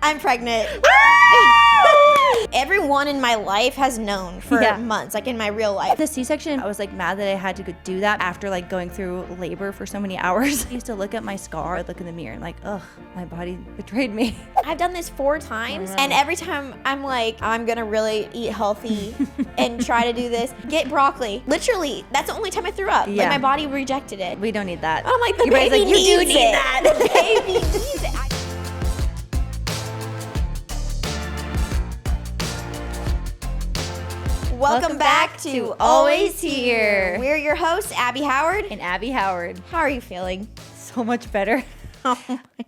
I'm pregnant. Everyone in my life has known for months, like in my real life. The C-section, I was like mad that I had to go do that after like going through labor for so many hours. I used to look at my scar, I'd look in the mirror and like, ugh, my body betrayed me. I've done this 4 times, and every time I'm like, I'm gonna really eat healthy and try to do this. Get broccoli. Literally, that's the only time I threw up. Yeah. Like my body rejected it. We don't need that. I'm like, the Your body's baby like, you do needs need it. that. The baby needs it. Welcome back to Always Here. We're your hosts, Abby Howard And Abby Howard. How are you feeling? So much better.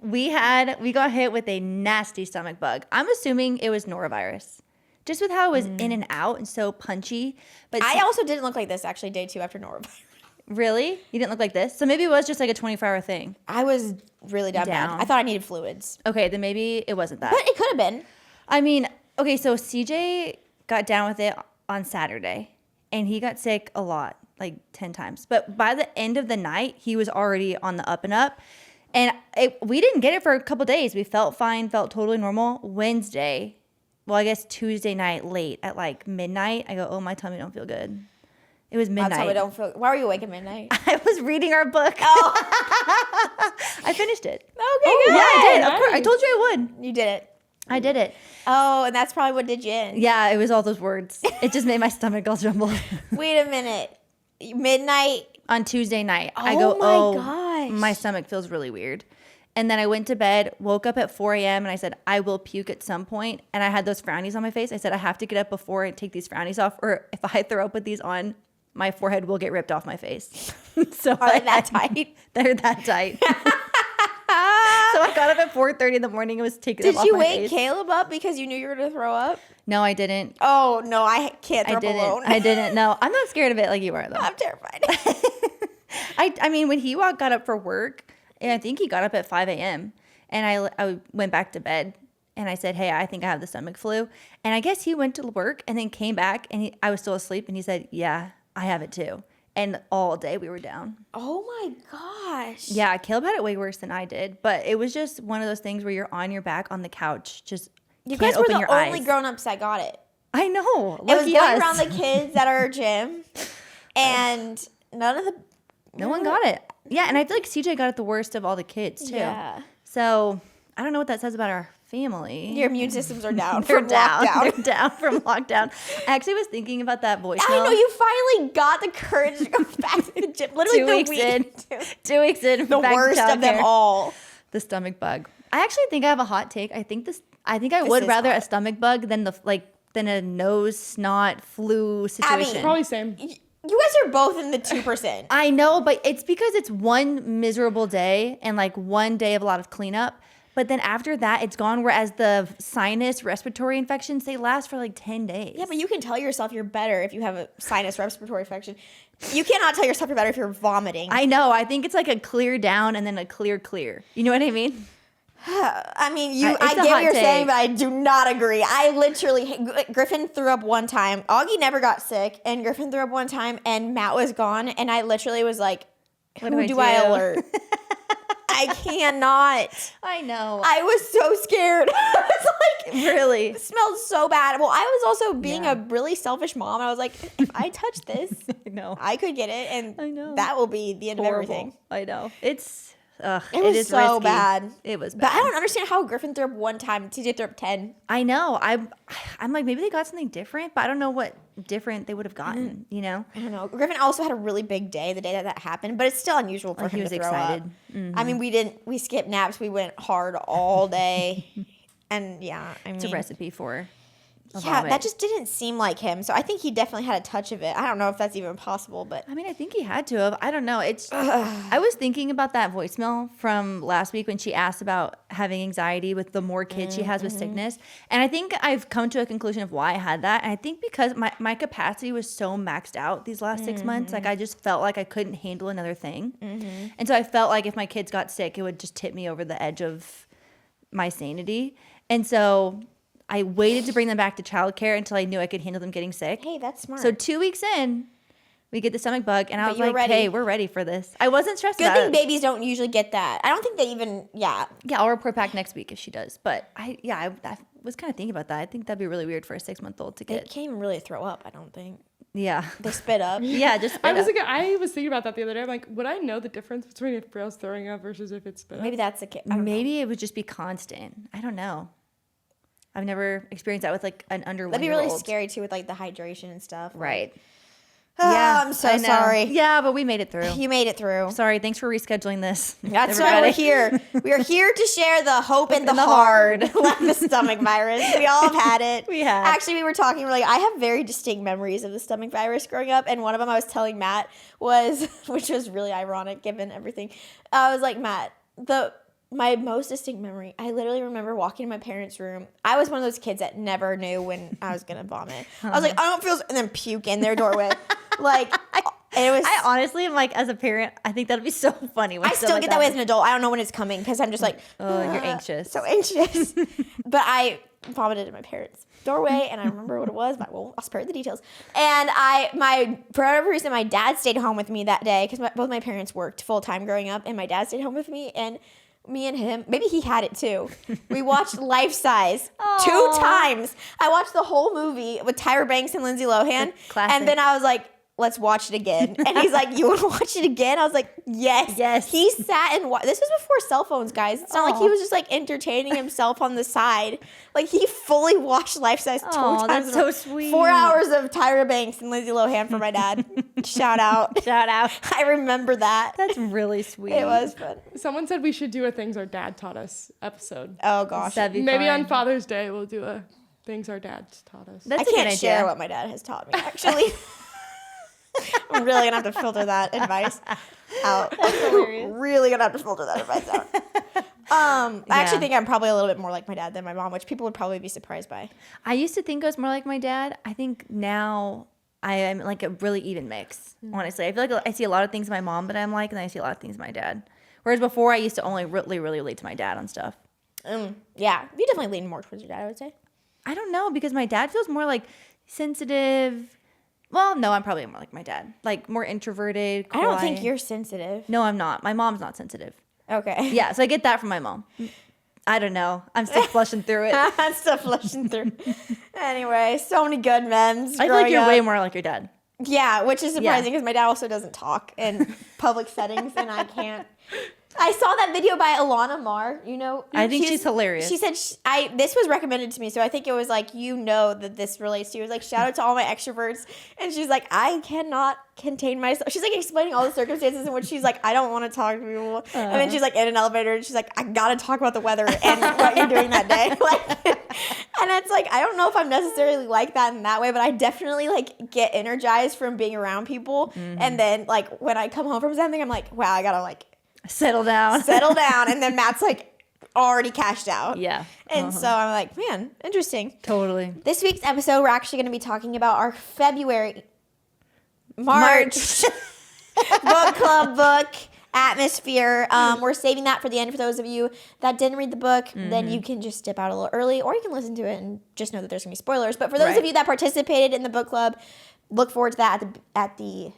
We got hit with a nasty stomach bug. I'm assuming it was norovirus. Just with how it was in and out and so punchy. But I also didn't look like this actually day 2 after norovirus. Really? You didn't look like this? So maybe it was just like a 24-hour thing. I was really down bad. I thought I needed fluids. Okay, then maybe it wasn't that. But it could have been. I mean, okay, so CJ got down with it on Saturday, and he got sick a lot, like 10 times. But by the end of the night, he was already on the up and up. And we didn't get it for a couple days. We felt fine, felt totally normal. Wednesday, well, I guess Tuesday night late at like midnight, I go, oh, my tummy don't feel good. It was midnight. That's how I don't feel. Why were you awake at midnight? I was reading our book. Oh. I finished it. Okay, good. Yeah, I did. Of course. I told you I would. You did it. I did it. Oh, and that's probably what did you in. Yeah, it was all those words. It just made my stomach all jumble. Wait a minute. Midnight? On Tuesday night, Oh I go, my gosh. My stomach feels really weird. And then I went to bed, woke up at 4 a.m. and I said, I will puke at some point. And I had those frownies on my face. I said, I have to get up before I take these frownies off. Or if I throw up with these on, my forehead will get ripped off my face. So Are they that tight? They're that tight. So I got up at 4:30 in the morning and was taking them off my face. Did you wake Caleb up because you knew you were going to throw up? No, I didn't. Oh, no, I can't throw up alone. I didn't. No, I'm not scared of it like you are, though. I'm terrified. I mean, when he got up for work, and I think he got up at 5 a.m., and I went back to bed, and I said, hey, I think I have the stomach flu. And I guess he went to work and then came back, and I was still asleep, and he said, yeah, I have it too. And all day we were down. Oh my gosh. Yeah, Caleb had it way worse than I did, but it was just one of those things where you're on your back on the couch, just you can't guys were open the your only eyes. grown-ups that got it. I know. It was Lucky going us. around the kids at our gym, and no one got it. Yeah, and I feel like CJ got it the worst of all the kids, too. Yeah. So I don't know what that says about our family. Your immune systems are down They're from down. lockdown. They're down from lockdown. I actually was thinking about that voicemail. I know, you finally got the courage to go back to the gym. Literally 2 weeks in. 2 weeks in. The back to worst of them childcare. all. The stomach bug. I actually think I have a hot take. I think I would rather a stomach bug than a nose, snot, flu situation. Abby, Probably same. You guys are both in the 2%. I know, but it's because it's one miserable day and like one day of a lot of cleanup. But then after that, it's gone. Whereas the sinus respiratory infections, they last for like 10 days. Yeah, but you can tell yourself you're better if you have a sinus respiratory infection. You cannot tell yourself you're better if you're vomiting. I know. I think it's like a clear down and then a clear. You know what I mean? I mean, It's I a get what hot you're take. saying, but I do not agree. I literally, Griffin threw up one time. Augie never got sick, and Griffin threw up one time, and Matt was gone, and I literally was like, What who do I alert? I cannot. I know. I was so scared. I was like, Really? it smelled so bad. Well, I was also being a really selfish mom. I was like, if I touch this, I know. I could get it, and I know. that will be the end of everything. I know. It was is so risky. bad. It was bad. But I don't understand how Griffin threw up one time, TJ threw up 10. I know. I'm like, maybe they got something different, but I don't know what different they would have gotten, you know? I don't know. Griffin also had a really big day the day that happened, but it's still unusual for him he was to throw excited. up. I mean, we skipped naps. We went hard all day. And yeah, I mean. It's a recipe for a Yeah, vomit. that just didn't seem like him. So I think he definitely had a touch of it. I don't know if that's even possible, but. I mean, I think he had to have. I don't know. I was thinking about that voicemail from last week when she asked about having anxiety with the more kids she has with sickness. And I think I've come to a conclusion of why I had that. And I think because my capacity was so maxed out these last 6 months, like I just felt like I couldn't handle another thing. And so I felt like if my kids got sick, it would just tip me over the edge of my sanity. And so I waited to bring them back to childcare until I knew I could handle them getting sick. Hey, that's smart. So 2 weeks in, We get the stomach bug, and I was you're like, ready. hey, we're ready for this. I wasn't stressed Good about thing it. babies don't usually get that. I don't think they even, Yeah, I'll report back next week if she does. But I was kind of thinking about that. I think that'd be really weird for a 6-month-old to They get. can't even really throw up, I don't think. Yeah. They spit up. Yeah, just I was thinking about that the other day. I'm like, would I know the difference between if Braille's throwing up versus if it's spit up? Maybe that's the kid. Maybe it would just be constant. I don't know. I've never experienced that with like an under 1-year-old. That'd be really scary too with like the hydration and stuff. Right. Oh, Yeah, I'm so I know. sorry. Yeah, but we made it through. You made it through. Sorry, thanks for rescheduling this. That's why we're here. We are here to share the hope and the hard, like the stomach virus. We all have had it. We have. Actually, we were talking, we're like, I have very distinct memories of the stomach virus growing up. And one of them I was telling Matt was, which was really ironic given everything. I was like, Matt, my most distinct memory, I literally remember walking in my parents' room. I was one of those kids that never knew when I was going to vomit. I was like, I don't feel, and then puke in their doorway. Like, it was. I honestly am like, as a parent, I think that'd be so funny. When I still get that way as an adult. I don't know when it's coming because I'm just like, oh, you're anxious. So anxious. But I vomited in my parents' doorway, and I remember what it was. But I'll spare the details. And for whatever reason, my dad stayed home with me that day because both my parents worked full time growing up, and my dad stayed home with me. And me and him, maybe he had it too. We watched Life Size 2 times. I watched the whole movie with Tyra Banks and Lindsay Lohan. Classic. And then I was like, let's watch it again. And he's like, you want to watch it again? I was like, yes. Yes. He sat and watched. This was before cell phones, guys. It's not like he was just like entertaining himself on the side. Like he fully watched Life Size 2 times. That's so sweet. 4 hours of Tyra Banks and Lindsay Lohan for my dad. Shout out. Shout out. I remember that. That's really sweet. It was fun. Someone said we should do a Things Our Dad Taught Us episode. Oh gosh. That'd be Maybe fun. on Father's Day we'll do a Things Our Dad Taught Us. That's I a good can't idea. share what my dad has taught me, actually. I'm really gonna have to filter that advice out. Really gonna have to filter that advice out. I actually think I'm probably a little bit more like my dad than my mom, which people would probably be surprised by. I used to think I was more like my dad. I think now I am like a really even mix, honestly. I feel like I see a lot of things my mom that I'm like, and I see a lot of things my dad. Whereas before, I used to only really relate to my dad on stuff. Yeah, you definitely lean more towards your dad, I would say. I don't know, because my dad feels more like sensitive. Well, no, I'm probably more like my dad. Like more introverted, quiet. I don't think you're sensitive. No, I'm not. My mom's not sensitive. Okay. Yeah, so I get that from my mom. I don't know. I'm still flushing through it. I'm still flushing through. Anyway, so many good memes. I feel like you're growing way up. more like your dad. Yeah, which is surprising because my dad also doesn't talk in public settings, and I can't. I saw that video by Alana Mar. You know, I think she's hilarious. She said this was recommended to me, so I think it was like that this relates to you. It was like shout out to all my extroverts, and she's like I cannot contain myself. She's like explaining all the circumstances in which she's like I don't want to talk to people, and then she's like in an elevator, and she's like I gotta talk about the weather and what you're doing that day. Like, and it's like I don't know if I'm necessarily like that in that way, but I definitely like get energized from being around people, and then like when I come home from something, I'm like wow, I gotta like. Settle down. And then Matt's like already cashed out. Yeah. And so I'm like, man, interesting. Totally. This week's episode, we're actually going to be talking about our March book club book atmosphere. We're saving that for the end for those of you that didn't read the book. Then you can just dip out a little early, or you can listen to it and just know that there's going to be spoilers. But for those of you that participated in the book club, look forward to that at the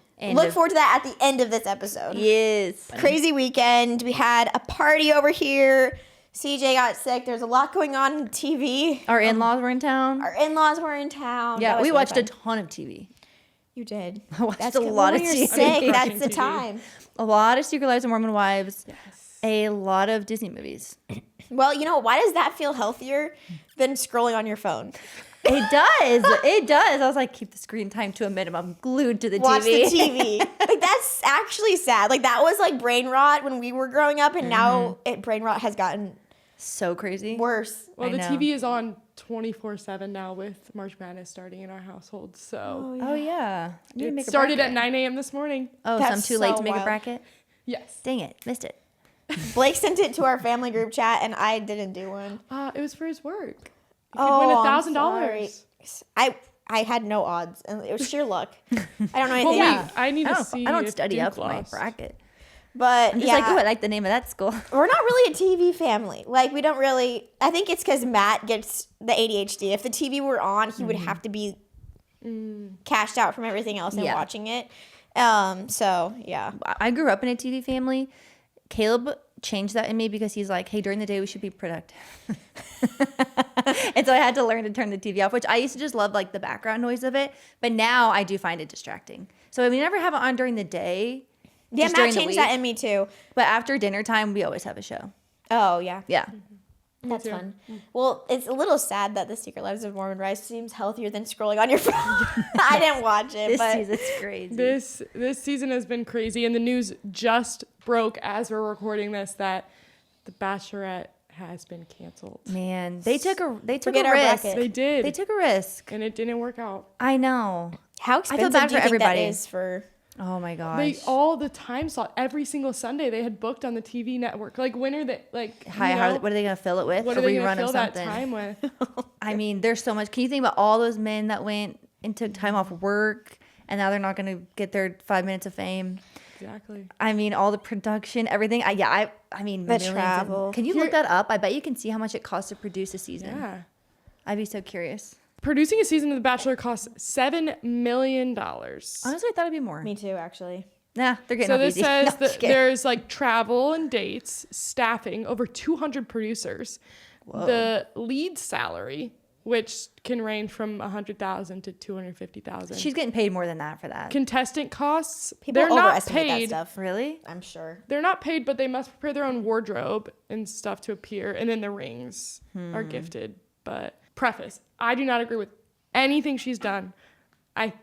end of this episode. Yes. Crazy weekend. We had a party over here. CJ got sick. There's a lot going on in TV. Our in-laws were in town. Our in-laws were in town. Yeah, That was we really watched fun. a ton of TV. You did. I watched That's a good. lot of When you're TV. sick, that's Crushing the TV. time. A lot of Secret Lives of Mormon Wives. Yes. A lot of Disney movies. Well, you know, why does that feel healthier than scrolling on your phone? It does. It does. I was like, keep the screen time to a minimum. Glued to the Watch TV. the TV. Like, that's actually sad. Like, that was like brain rot when we were growing up, and now brain rot has gotten So crazy. worse. Well, I the know. TV is on 24/7 now with March Madness starting in our household. So Oh, yeah. I need to it make a started at bracket. 9 a.m. this morning. Oh, so I'm That's too late so to make a wild. bracket? Yes. Dang it. Missed it. Blake sent it to our family group chat, and I didn't do one. It was for his work. He Oh, could win I'm $1,000. I had no odds, and it was sheer luck. I don't know anything. Well, Yeah. I need I to don't, see. I don't if study Duke up for my lost. bracket. But I'm just yeah, like, oh, I like the name of that school. we're not really a TV family. Like, we don't really. I think it's because Matt gets the ADHD. If the TV were on, he would have to be cashed out from everything else and Yeah. watching it. So yeah. I grew up in a TV family. Caleb changed that in me because he's like, hey, during the day we should be productive. And so I had to learn to turn the TV off, which I used to just love like the background noise of it. But now I do find it distracting. So we never have it on during the day. Yeah, just Matt during the changed week. that in me too. But after dinner time, we always have a show. Oh yeah. Yeah. That's too. fun. Well, it's a little sad that The Secret Lives of Mormon Rise seems healthier than scrolling on your phone. I didn't watch it, This but season's crazy. This season has been crazy, and the news just broke as we're recording this that The Bachelorette has been canceled. Man, they took a Forget our risk. bracket. They did. They took a risk. And it didn't work out. I know. how feel expensive bad do you for think everybody. that is for? Oh my gosh. They all the time slot every single Sunday they had booked on the TV network. Like when are they like What are they gonna fill it with? what A are they rerun gonna of fill that something. time with? I mean, there's so much. Can you think about all those men that went and took time off work and now they're not gonna get their 5 minutes of fame? Exactly. I mean, all the production, everything. I mean, The millions of- travel. Can you look that up? I bet you can see how much it costs to produce a season. Yeah. I'd be so curious. Producing a season of The Bachelor costs $7 million. Honestly, I thought it'd be more. Me too, actually. Nah, they're getting So off this easy. says No, just that kidding. there's like travel and dates, staffing, over 200 producers. Whoa. The lead salary, which can range from $100,000 to $250,000. She's getting paid more than that for that. Contestant costs. People they're not overestimate that paid. stuff. Really? I'm sure. They're not paid, but they must prepare their own wardrobe and stuff to appear, and then the rings are gifted. But preface: I do not agree with anything she's done.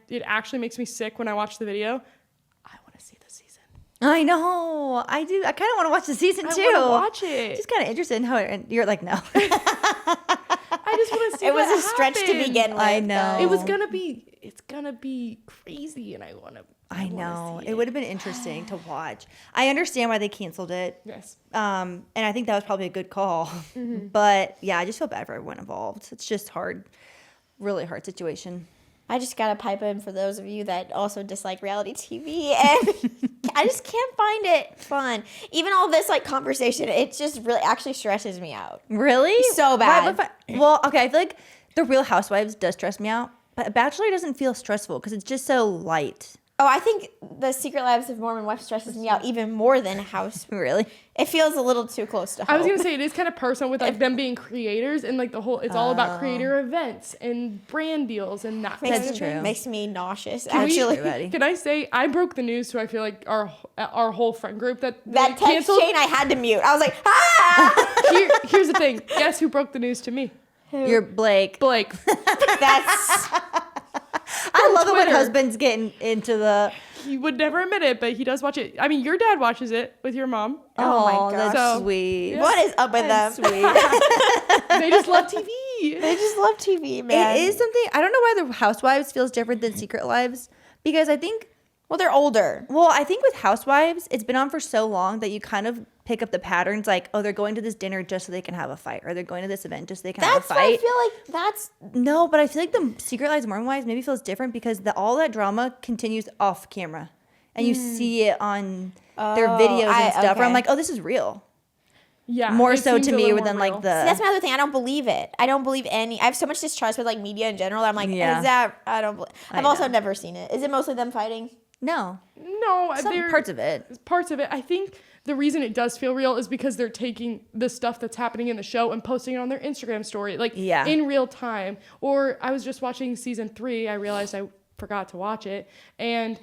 It actually makes me sick when I watch the video. I want to see the season. I know. I do. I kind of want to watch the season too. I want to watch it. Just kind of interested in how it, and you're like, no. I just want to see. It was what a stretch to happens. begin with. I know. It was gonna be. It's gonna be crazy, and I want to. I know. It would have been interesting to watch. I understand why they canceled it. Yes. And I think that was probably a good call. But yeah, I just feel bad for everyone involved. It's just hard. Really hard situation. I just gotta pipe in for those of you that also dislike reality TV, and I just can't find it fun. Even all this like conversation, it just really actually stresses me out. Really? So bad. Well, okay. I feel like The Real Housewives does stress me out. But Bachelor doesn't feel stressful because it's just so light. Oh, I think The Secret Lives of Mormon Wife stresses me out even more than House. Really? It feels a little too close to home. I was gonna say it is kind of personal with like them being creators and like the whole. It's all about creator events and brand deals and that. makes, kind of thing. makes me nauseous. Can we- Actually, Everybody. Can I say I broke the news to I feel like our whole friend group that that they text chain I had to mute. I was like, ah! Here's the thing. Guess who broke the news to me? You're Blake. Blake. That's I love it when Twitter. husbands get into the. He would never admit it, but he does watch it. I mean, your dad watches it with your mom. Oh my Aw, gosh. That's So- sweet. what is up with them. That's sweet. They just love TV. They just love TV, man. It is something. I don't know why The Housewives feels different than Secret Lives because I think. Well, they're older. Well, I think with Housewives, it's been on for so long that you kind of pick up the patterns. Like, oh, they're going to this dinner just so they can have a fight, or they're going to this event just so they can That's have a why I fight. feel like that's No, but I feel like the Secret Lives of Mormon Wives maybe feels different because all that drama continues off camera, and you see it on their videos and stuff. Where I'm okay. like, oh, this is real. Yeah. More it so seems to a me little than more like real. the. that's my other thing. I don't believe it. I don't believe any. I have so much distrust with like media in general. I'm like, Yeah. is that? I don't. I've I also know. never seen it. Is it mostly them fighting? No, No, some they're- parts of it. Parts of it. I think the reason it does feel real is because they're taking the stuff that's happening in the show and posting it on their Instagram story, like Yeah. in real time. Or I was just watching season 3. I realized I forgot to watch it, and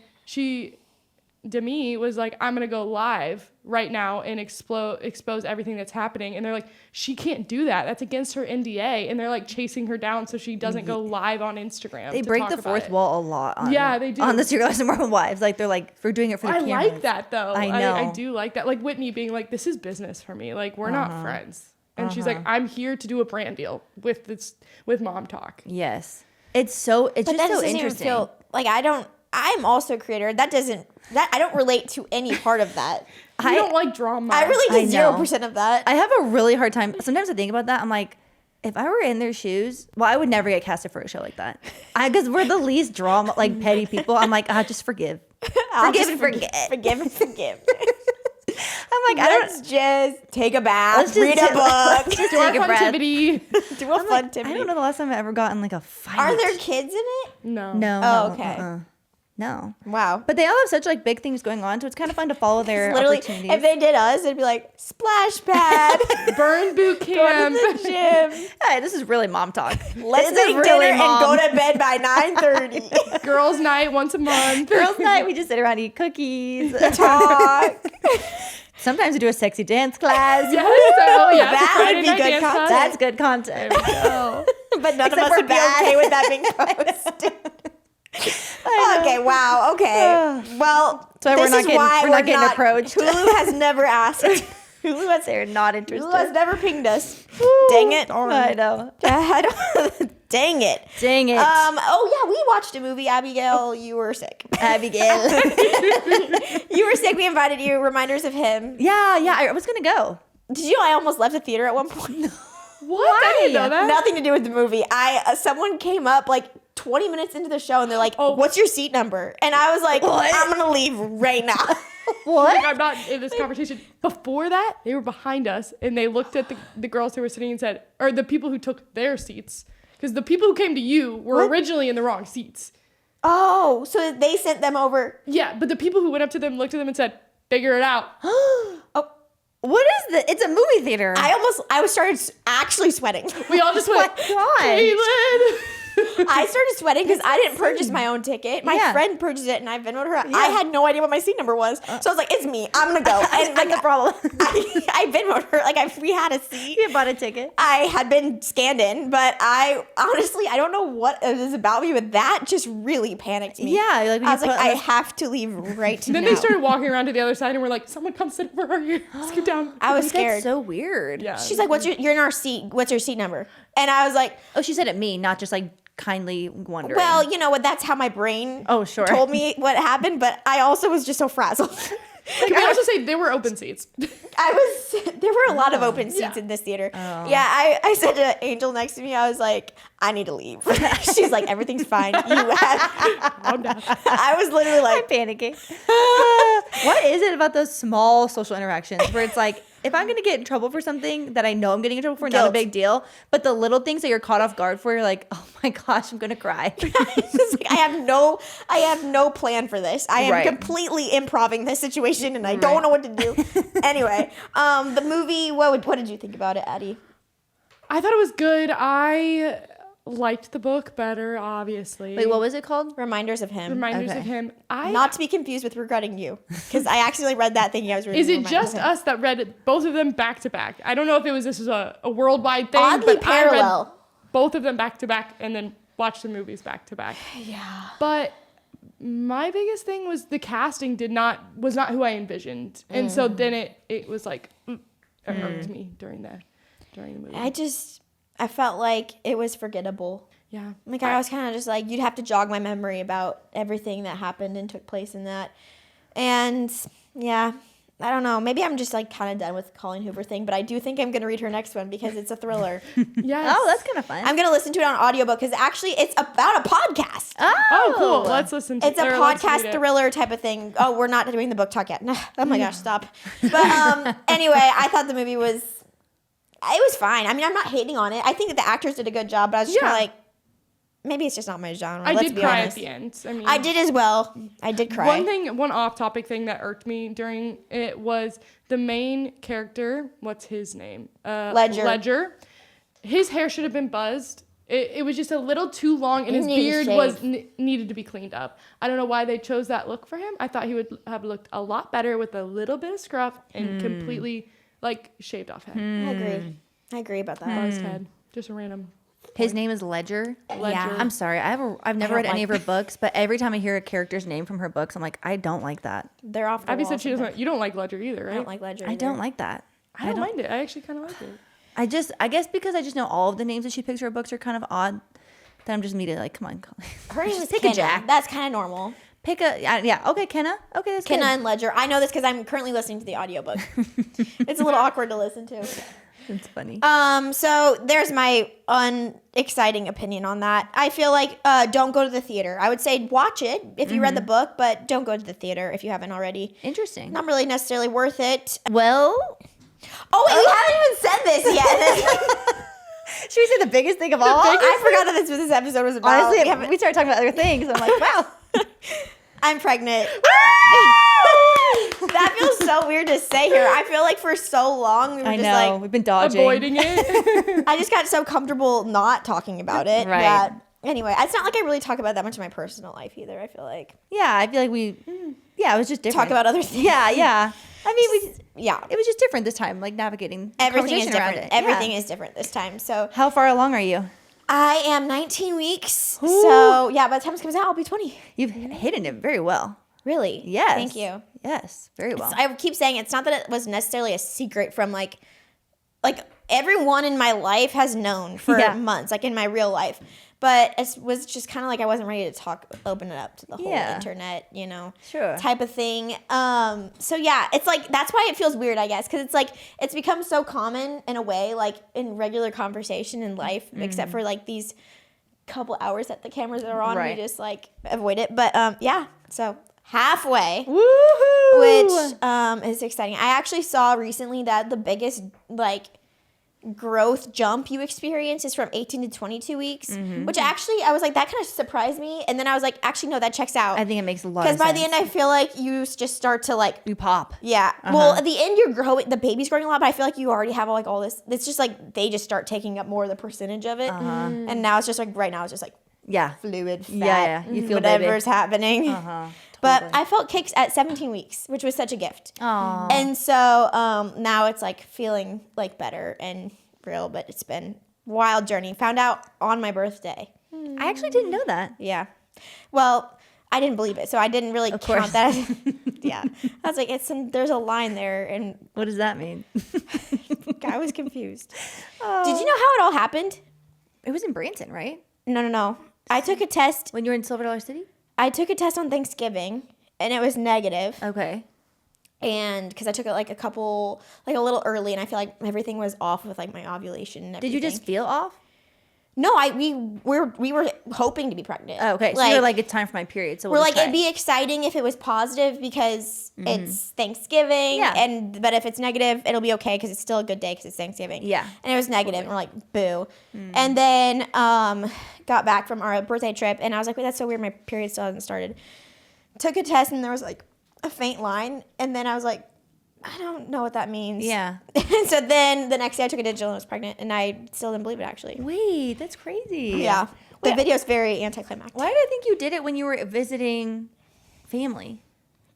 Demi was like, I'm gonna go live right now and expose everything that's happening. And they're like, she can't do that. That's against her NDA. And they're like chasing her down so she doesn't go live on Instagram. They to break talk the about fourth it. wall a lot. On, Yeah, they do. on the Secret Lives of Mormon Wives. Like they're like, we're doing it for the I cameras. like that though. I know. I do like that. Like Whitney being like, this is business for me. Like we're not friends. And she's like, I'm here to do a brand deal with Mom Talk. Yes, it's just so doesn't even interesting. feel like I don't. I'm also a creator. I don't relate to any part of that. I don't like drama. I really I did know. 0% of that. I have a really hard time. Sometimes I think about that. I'm like, if I were in their shoes, well, I would never get casted for a show like that. Because we're the least drama, like petty people. I'm like, just forgive. Forgive and forget. Forgive and forgive. I'm like, Let's just take a bath, Let's just read a do- book, just do our take a breath. funtivity. do a I'm fun like, activity. I don't know the last time I ever got in like a fight. Are there kids in it? No. No. Oh, no, okay. No. Wow. But they all have such like big things going on, so it's kind of fun to follow their Literally, opportunities. if they did us, it'd be like splash pad, Burn boot go to camp. the gym, Hey, this is really mom talk. let's This is make really dinner mom. and go to bed by 9:30. Girls' night once a month. Girls' night, we just sit around, eat cookies. Talk. Sometimes we do a sexy dance class. Yes. Oh, yeah. That Friday would be night good dance class. content. That's good content. There we go. But none Except of us for would be bad. okay with that being posted. Okay, wow, okay. Well, That's why this we're not is getting- why we're not getting approached. Hulu has never asked. They're not interested. Hulu has never pinged us. Dang it. I know. I don't, dang it. Dang it. Oh yeah, we watched a movie, Abigail. You were sick. Abigail. You were sick. We invited you. Reminders of him. yeah, I was going to go. Did you know I almost left the theater at one point? What? I didn't know that. Nothing to do with the movie. Someone came up like 20 minutes into the show and they're like, "Oh, what's your seat number?" And I was like, What? "I'm gonna leave right now." What? Like, I'm not in this conversation. Before that, they were behind us and they looked at the girls who were sitting and said, or the people who took their seats. Because the people who came to you were originally in the wrong seats. Oh, so they sent them over. Yeah, but the people who went up to them looked at them and said, figure it out. Oh, What is this? It's a movie theater. I started actually sweating. We all just went, God. Caitlin. I started sweating because I didn't purchase my own ticket. My Yeah. friend purchased it, and I Venmoed her. I had no idea what my seat number was, so I was like, "It's me. I'm gonna go." And like the problem. I Venmoed her. Like we had a seat. You bought a ticket. I had been scanned in, but I honestly I don't know what it is about me, but that just really panicked me. Yeah, like when I you was like, put- I have to leave right Then now. they started walking around to the other side and we're like, someone come sit over here. Let's get down. I was That's scared. so weird. Yeah. She's like, you're in our seat. What's your seat number?" And I was like, Oh, she said it me, not just like kindly wondering. well, you know what? That's how my brain Oh, sure. told me what happened, but I also was just so frazzled. Can we also say there were open seats? There were a lot of open seats in this theater. Yeah, I said to Angel next to me, I was like, I need to leave. She's like, everything's fine. Calm down. I was literally I'm like, panicking. What is it about those small social interactions where it's like, if I'm going to get in trouble for something that I know I'm getting in trouble for, not a Guilt. big deal, but the little things that you're caught off guard for, you're like, oh my gosh, I'm going to cry. it's just like, I have no plan for this. I am Right. completely improving this situation and I don't know what to do. Anyway, the movie, what did you think about it, Addie? I thought it was good. I liked the book better, obviously. Wait, what was it called? Reminders of Him. Reminders Okay. of him. Not to be confused with Regretting You, because I accidentally read that thinking I was reading Is it Reminders just of Him. us that read both of them back to back? I don't know if this was a worldwide thing, Oddly but I read parallel. both of them back to back and then watched the movies back to back. Yeah. But my biggest thing was the casting was not who I envisioned, and so then it was like it irked me during the movie. I felt like it was forgettable. Yeah. Like I was kind of just like, you'd have to jog my memory about everything that happened and took place in that. And yeah, I don't know. Maybe I'm just like kind of done with Colleen Hoover thing, but I do think I'm going to read her next one because it's a thriller. Yes. Oh, that's kind of fun. I'm going to listen to it on audiobook because actually it's about a podcast. Oh, cool. Let's listen to It's a let's podcast read it. thriller type of thing. Oh, we're not doing the book talk yet. Oh my gosh, stop. But anyway, I thought the movie was fine. I mean, I'm not hating on it. I think that the actors did a good job, but I was just kind of like, maybe it's just not my genre. I Let's did be cry honest. at the end. I mean, I did as well. I did cry. One off-topic thing that irked me during it was the main character. What's his name? Ledger. His hair should have been buzzed. It was just a little too long, and his needed to beard was shave. needed to be cleaned up. I don't know why they chose that look for him. I thought he would have looked a lot better with a little bit of scruff and completely like shaved off head. I agree about that. Buzzed head. Just a random. His name is Ledger. Ledger. I'm sorry. I've never read don't any of like her books, but every time I hear a character's name from her books, I'm like, I don't like that. They're off the Abby wall said she sometimes. doesn't. You don't like Ledger either, right? I don't like Ledger. I don't like that. I don't mind it. I actually kind of like it. I guess because I just know all of the names that she picks for her books are kind of odd, that I'm just immediately like, come on, Colleen. Her name is Pick Kenna. a Jack. That's kind of normal. Pick a, yeah, okay, Kenna. Okay, that's Kenna good. and Ledger. I know this because I'm currently listening to the audiobook. It's a little awkward to listen to. It's funny. So there's my unexciting opinion on that. I feel like don't go to the theater. I would say watch it if you read the book, but don't go to the theater if you haven't already. Interesting. Not really necessarily worth it. Well, Oh, wait, we haven't even said this yet. should we say the biggest thing of all? I forgot that this episode was about. Honestly, we started talking about other things. I'm like, wow. I'm pregnant. That feels so weird to say here. I feel like for so long we were just like we've been dodging, avoiding it. I just got so comfortable not talking about it. Right. That, anyway, it's not like I really talk about that much in my personal life either. I feel like Yeah, I feel like it was just different. talk about other things. Yeah. I mean, Yeah. it was just different this time, like navigating Everything is conversation around different. it. Everything Yeah. is different this time. So How far along are you? I am 19 weeks. So yeah, by the time this comes out, I'll be 20. You've hidden it very well. Really? Yes. Thank you. Yes, very well. I keep saying it's not that it was necessarily a secret from like everyone in my life has known for months, like in my real life. But it was just kind of like I wasn't ready to open it up to the whole internet, Sure. type of thing. So yeah, it's like that's why it feels weird, I guess, because it's like it's become so common in a way, like in regular conversation in life, except for like these couple hours that the cameras are on, we just like avoid it. But yeah, so halfway, which is exciting. I actually saw recently that the biggest like growth jump you experience is from 18 to 22 weeks, which actually I was like, that kind of surprised me. And then I was like, actually, no, that checks out. I think it makes a lot of sense. Because by the end, I feel like you just start to like, you pop. yeah. Well, at the end, you're growing, the baby's growing a lot, but I feel like you already have all this. It's just like, they just start taking up more of the percentage of it. And now it's just like, right now, it's just like, fluid, fat, Yeah. You feel whatever's baby. happening. But I felt kicks at 17 weeks, which was such a gift. Aww. And so now it's like feeling like better and real, but it's been a wild journey. Found out on my birthday. I actually didn't know that. Yeah. Well, I didn't believe it, so I didn't really count that. Yeah. I was like, there's a line there, and What does that mean? I was confused. Did you know how it all happened? It was in Branson, right? No. I took a test. When you were in Silver Dollar City? I took a test on Thanksgiving, and it was negative. Okay. And because I took it like a little early, and I feel like everything was off with like my ovulation and everything. Did you just feel off? No, we were hoping to be pregnant. Oh, okay. So you're like, it's time for my period. So we're like, try. it'd be exciting if it was positive because it's Thanksgiving. Yeah. But if it's negative, it'll be okay because it's still a good day because it's Thanksgiving. Yeah. And it was negative, and we're like, boo. And then got back from our birthday trip, and I was like, wait, that's so weird. My period still hasn't started. Took a test, and there was like a faint line, and then I was like, I don't know what that means. Yeah. And so then the next day I took a digital and I was pregnant, and I still didn't believe it actually. Wait, that's crazy. Yeah. The video's very anticlimactic. Why did I think you did it when you were visiting family?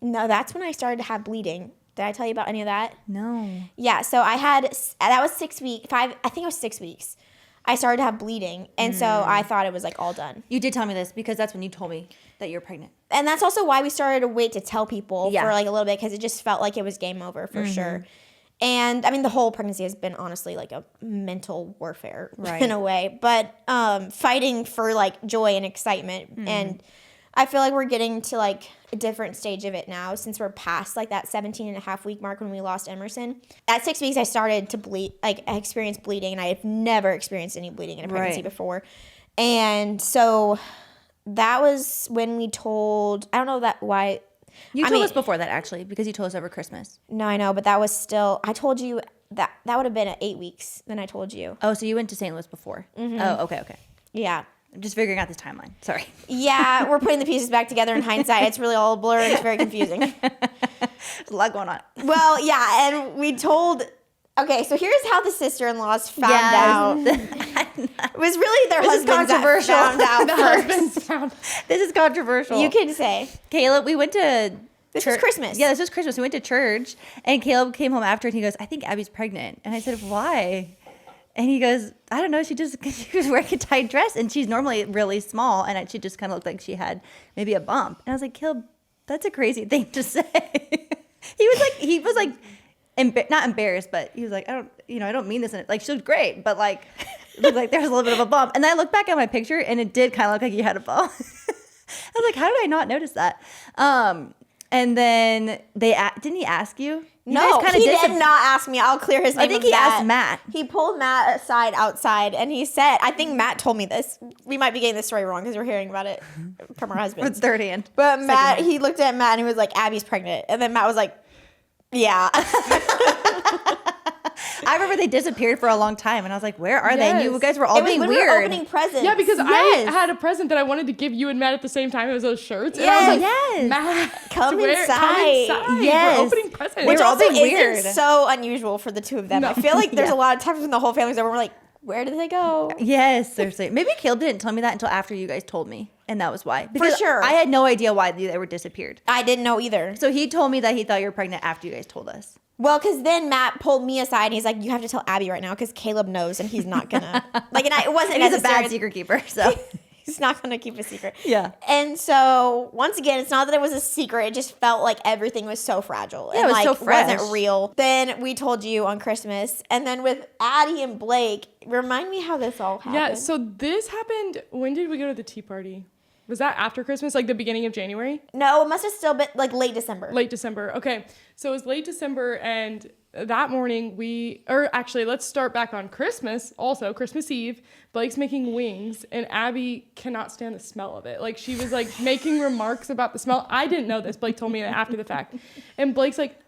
No, that's when I started to have bleeding. Did I tell you about any of that? No. Yeah, so that was 6 weeks, I think it was 6 weeks. I started to have bleeding, and so I thought it was like all done. You did tell me this because that's when you told me that you're pregnant. And that's also why we started to wait to tell people Yeah. for like a little bit, because it just felt like it was game over for sure. And I mean, the whole pregnancy has been honestly like a mental warfare in a way, but fighting for like joy and excitement. And I feel like we're getting to like a different stage of it now since we're past like that 17 and a half week mark when we lost Emerson. At 6 weeks, I started to bleed, like I experienced bleeding, and I have never experienced any bleeding in a pregnancy before. And so that was when we told, I don't know why. You told us before that actually, because you told us over Christmas. No, I know, but that was still, I told you that would have been at 8 weeks. Then I told you. Oh, so you went to St. Louis before. Oh, okay. Yeah. I'm just figuring out this timeline. Sorry. Yeah, we're putting the pieces back together in hindsight. It's really all a blur. It's very confusing. There's a lot going on. Well, yeah, and we told, okay, so here's how the sister-in-laws found out. It was really their husbands that found out first. This is controversial. You can say. Caleb, we went to This was Christmas. Yeah, this was Christmas. We went to church, and Caleb came home after, and he goes, I think Abby's pregnant. And I said, why? And he goes, I don't know. She was wearing a tight dress, and she's normally really small, and she just kind of looked like she had maybe a bump. And I was like, Caleb, that's a crazy thing to say. he was like, not embarrassed, but he was like, I don't mean this. Like, she looked great, but like, it looked like there was a little bit of a bump. And then I looked back at my picture, and it did kind of look like he had a bump. I was like, how did I not notice that? And then didn't he ask you? No, he did not ask me. I'll clear his name. I think he asked Matt. He pulled Matt aside outside, and he said, I think Matt told me this. We might be getting this story wrong because we're hearing about it from our husbands. It's third hand. But Matt, he looked at Matt, and he was like, Abby's pregnant. And then Matt was like, yeah. I remember they disappeared for a long time, and I was like, where are they? And you Yes. guys were all It was being when we were weird. opening presents. Yeah, because Yes. I had a present that I wanted to give you and Matt at the same time. It was those shirts. And Yes. I was like, Yes. Matt, Come Come inside. Yes. We're opening presents. They Which were all also being isn't weird. so unusual for the two of them. No. I feel like there's Yeah. a lot of times when the whole family's over, we're like, where did they go? Yes, seriously. Maybe Caleb didn't tell me that until after you guys told me, and that was why. Because sure. I had no idea why they were disappeared. I didn't know either. So he told me that he thought you were pregnant after you guys told us. Well, because then Matt pulled me aside and he's like, you have to tell Abby right now because Caleb knows and he's not gonna. Like, and it wasn't And he's a necessary. bad secret keeper, so. He's not gonna keep a secret. Yeah. And so once again, it's not that it was a secret. It just felt like everything was so fragile. Yeah, and it was so like fresh. wasn't real. Then we told you on Christmas, and then with Addie and Blake, remind me how this all happened. Yeah, so this happened. When did we go to the tea party? Was that after Christmas, like the beginning of January? No, it must have still been like late December. Late December. Okay. So it was late December, and that morning let's start back on Christmas. Also, Christmas Eve, Blake's making wings, and Abby cannot stand the smell of it. Like, she was like making remarks about the smell. I didn't know this. Blake told me that after the fact. And Blake's like,